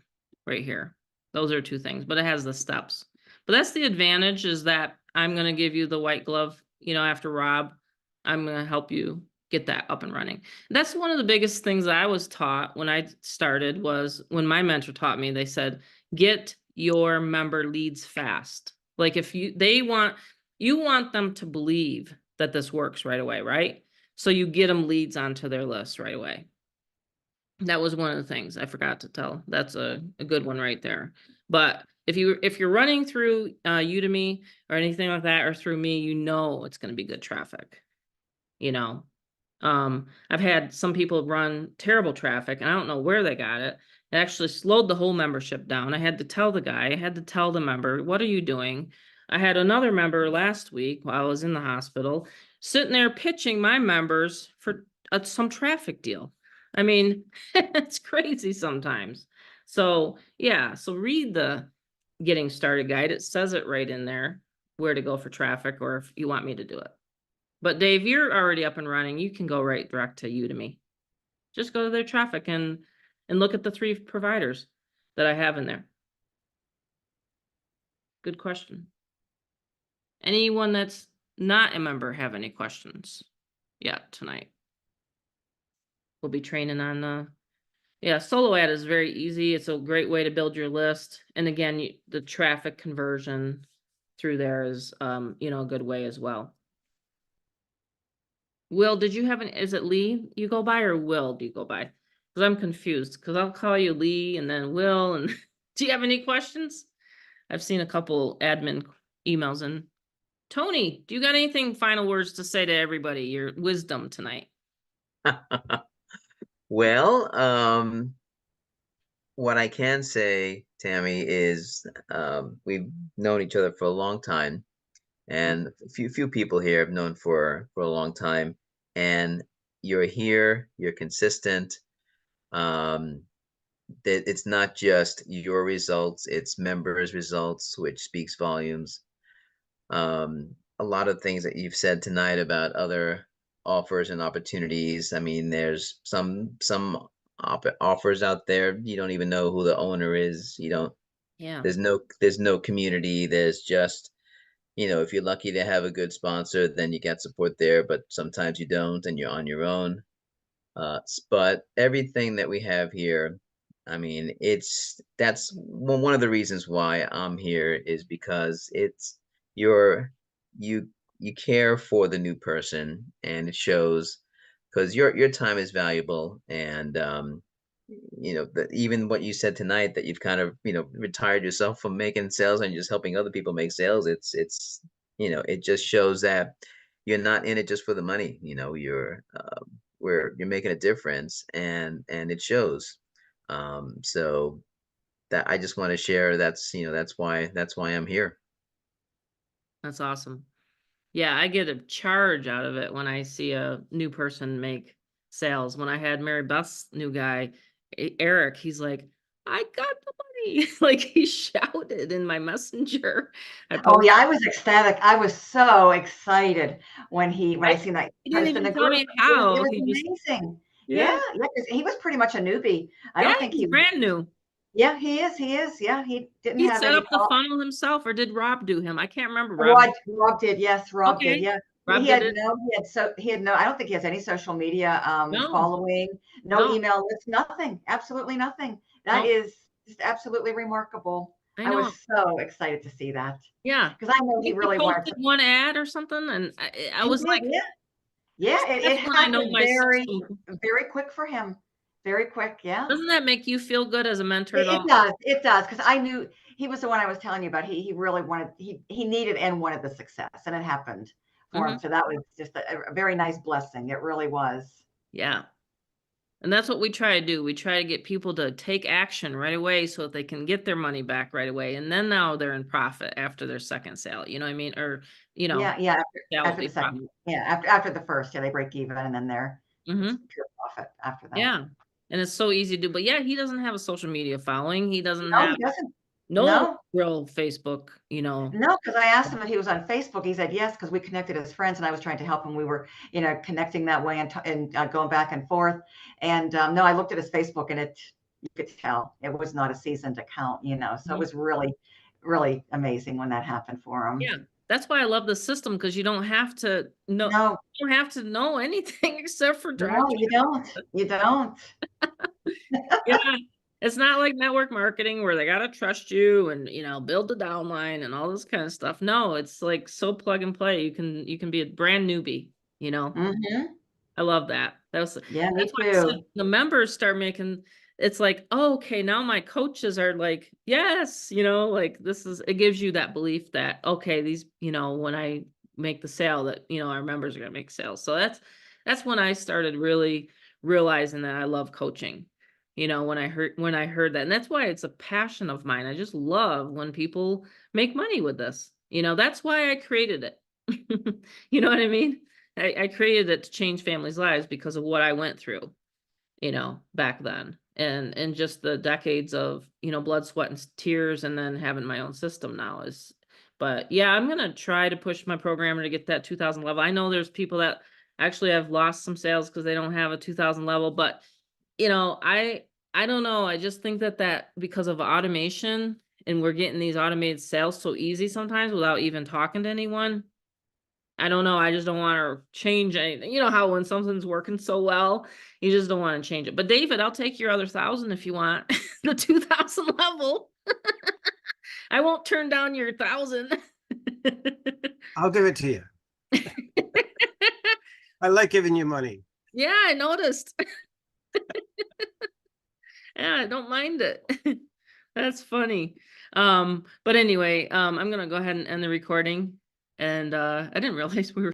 Speaker 1: right here. Those are two things, but it has the steps. But that's the advantage, is that I'm going to give you the white glove, after Rob. I'm going to help you get that up and running. That's one of the biggest things that I was taught when I started, was when my mentor taught me. They said, get your member leads fast. Like if you want them to believe that this works right away, right? So you get them leads onto their list right away. That was one of the things I forgot to tell. That's a good one right there. But if you're running through Udemy or anything like that, or through me, it's going to be good traffic. I've had some people run terrible traffic and I don't know where they got it. It actually slowed the whole membership down. I had to tell the guy, I had to tell the member, what are you doing? I had another member last week while I was in the hospital sitting there pitching my members for some traffic deal. I mean, it's crazy sometimes. So yeah, so read the getting started guide. It says it right in there where to go for traffic, or if you want me to do it. But Dave, you're already up and running. You can go right direct to Udemy. Just go to their traffic and look at the 3 providers that I have in there. Good question. Anyone that's not a member have any questions yet tonight? We'll be training on solo ad is very easy. It's a great way to build your list. And again, the traffic conversion through there is a good way as well. Will, did you have is it Lee you go by, or Will do you go by? Because I'm confused, because I'll call you Lee and then Will. And do you have any questions? I've seen a couple admin emails. And Tony, do you got anything final words to say to everybody? Your wisdom tonight.
Speaker 5: Well, what I can say, Tammy, is we've known each other for a long time, and a few people here have known for a long time, and you're here, you're consistent. That it's not just your results, it's members' results, which speaks volumes. A lot of things that you've said tonight about other offers and opportunities. I mean, there's some offers out there you don't even know who the owner is.
Speaker 1: Yeah.
Speaker 5: There's no community. There's just, if you're lucky to have a good sponsor, then you get support there, but sometimes you don't and you're on your own. But everything that we have here, I mean, that's one of the reasons why I'm here, is because you you care for the new person, and it shows, because your time is valuable. And even what you said tonight, that you've kind of retired yourself from making sales and just helping other people make sales. It just shows that you're not in it just for the money. You're where you're making a difference, and it shows. So that I just want to share. That's, that's why I'm here.
Speaker 1: That's awesome. Yeah, I get a charge out of it when I see a new person make sales. When I had Marybeth's new guy, Eric, he's like, I got the money. Like he shouted in my messenger. I
Speaker 3: Oh
Speaker 1: posted,
Speaker 3: yeah, I was ecstatic. I was so excited when I
Speaker 1: right?
Speaker 3: seen that
Speaker 1: He didn't
Speaker 3: post in
Speaker 1: even
Speaker 3: the
Speaker 1: tell
Speaker 3: group.
Speaker 1: me
Speaker 3: It
Speaker 1: how.
Speaker 3: was
Speaker 1: He just,
Speaker 3: amazing. Yeah,
Speaker 1: yeah,
Speaker 3: yeah, 'cause he was pretty much a newbie. I
Speaker 1: yeah,
Speaker 3: don't think
Speaker 1: he's
Speaker 3: he was.
Speaker 1: brand new.
Speaker 3: Yeah, he is. He is. Yeah, he didn't
Speaker 1: He
Speaker 3: have
Speaker 1: set
Speaker 3: any
Speaker 1: up the funnel himself, or did Rob do him? I can't remember. Rob.
Speaker 3: Rob did. Yes, Rob did.
Speaker 1: Okay.
Speaker 3: Yeah.
Speaker 1: Rob did it?
Speaker 3: He had no, I don't think he has any social media
Speaker 1: No,
Speaker 3: following, no
Speaker 1: no,
Speaker 3: email list, nothing, absolutely nothing. That
Speaker 1: no.
Speaker 3: is just absolutely remarkable.
Speaker 1: I
Speaker 3: I was
Speaker 1: know.
Speaker 3: so excited to see that
Speaker 1: Yeah.
Speaker 3: because I know
Speaker 1: I
Speaker 3: he
Speaker 1: think he
Speaker 3: really wanted
Speaker 1: posted
Speaker 3: to.
Speaker 1: one ad or something, and I
Speaker 3: He
Speaker 1: was
Speaker 3: did,
Speaker 1: like,
Speaker 3: yeah. Yeah, it
Speaker 1: that's when I know
Speaker 3: happened
Speaker 1: my system.
Speaker 3: very quick for him. Very quick, yeah.
Speaker 1: Doesn't that make you feel good as a mentor at all?
Speaker 3: It does, because I knew he was the one I was telling you about. He really wanted, he needed and wanted the success, and it happened for him.
Speaker 1: Mhm.
Speaker 3: So that was just a very nice blessing. It really was.
Speaker 1: Yeah. And that's what we try to do. We try to get people to take action right away so that they can get their money back right away. And then now they're in profit after their second sale. You know what I mean? Or,
Speaker 3: Yeah, yeah.
Speaker 1: sales
Speaker 3: After
Speaker 1: be
Speaker 3: the second,
Speaker 1: profit.
Speaker 3: yeah, after the first, yeah, they break even, and then it's
Speaker 1: Hmm.
Speaker 3: pure profit after that.
Speaker 1: Yeah. And it's so easy to do. But yeah, he doesn't have a social media following. He doesn't
Speaker 3: No,
Speaker 1: have
Speaker 3: he doesn't.
Speaker 1: no
Speaker 3: No,
Speaker 1: real Facebook, you know.
Speaker 3: no, because I asked him if he was on Facebook. He said yes, because we connected as friends, and I was trying to help him. We were, connecting that way and going back and forth. And no, I looked at his Facebook, and you could tell it was not a seasoned account. So it
Speaker 1: Mhm.
Speaker 3: was really, really amazing when that happened for him.
Speaker 1: Yeah. That's why I love the system, because you don't have to know
Speaker 3: No,
Speaker 1: you don't have to know anything except for drive.
Speaker 3: no, you don't. You don't.
Speaker 1: Yeah. It's not like network marketing where they gotta trust you and, build the downline and all this kind of stuff. No, it's like so plug and play. You can be a brand newbie, you know.
Speaker 3: Hmm.
Speaker 1: I love that.
Speaker 3: Yeah, me
Speaker 1: That's why I said
Speaker 3: too.
Speaker 1: the members start making it's like, oh, okay, now my coaches are like, yes, like it gives you that belief that, okay, these, when I make the sale that, our members are gonna make sales. So that's when I started really realizing that I love coaching. When I heard that. And that's why it's a passion of mine. I just love when people make money with this. That's why I created it. You know what I mean? I created it to change families' lives because of what I went through, back then. And just the decades of, blood, sweat, and tears, and then having my own system now but yeah, I'm gonna try to push my programmer to get that 2000 level. I know there's people that actually have lost some sales because they don't have a 2000 level, but I don't know. I just think that because of automation and we're getting these automated sales so easy sometimes without even talking to anyone. I don't know. I just don't want to change anything. You know how when something's working so well, you just don't want to change it. But David, I'll take your other 1,000 if you want the 2,000 level. I won't turn down your 1,000.
Speaker 4: I'll give it to you. I like giving you money.
Speaker 1: Yeah, I noticed. Yeah, I don't mind it. That's funny. But anyway, I'm gonna go ahead and end the recording. And I didn't realize we were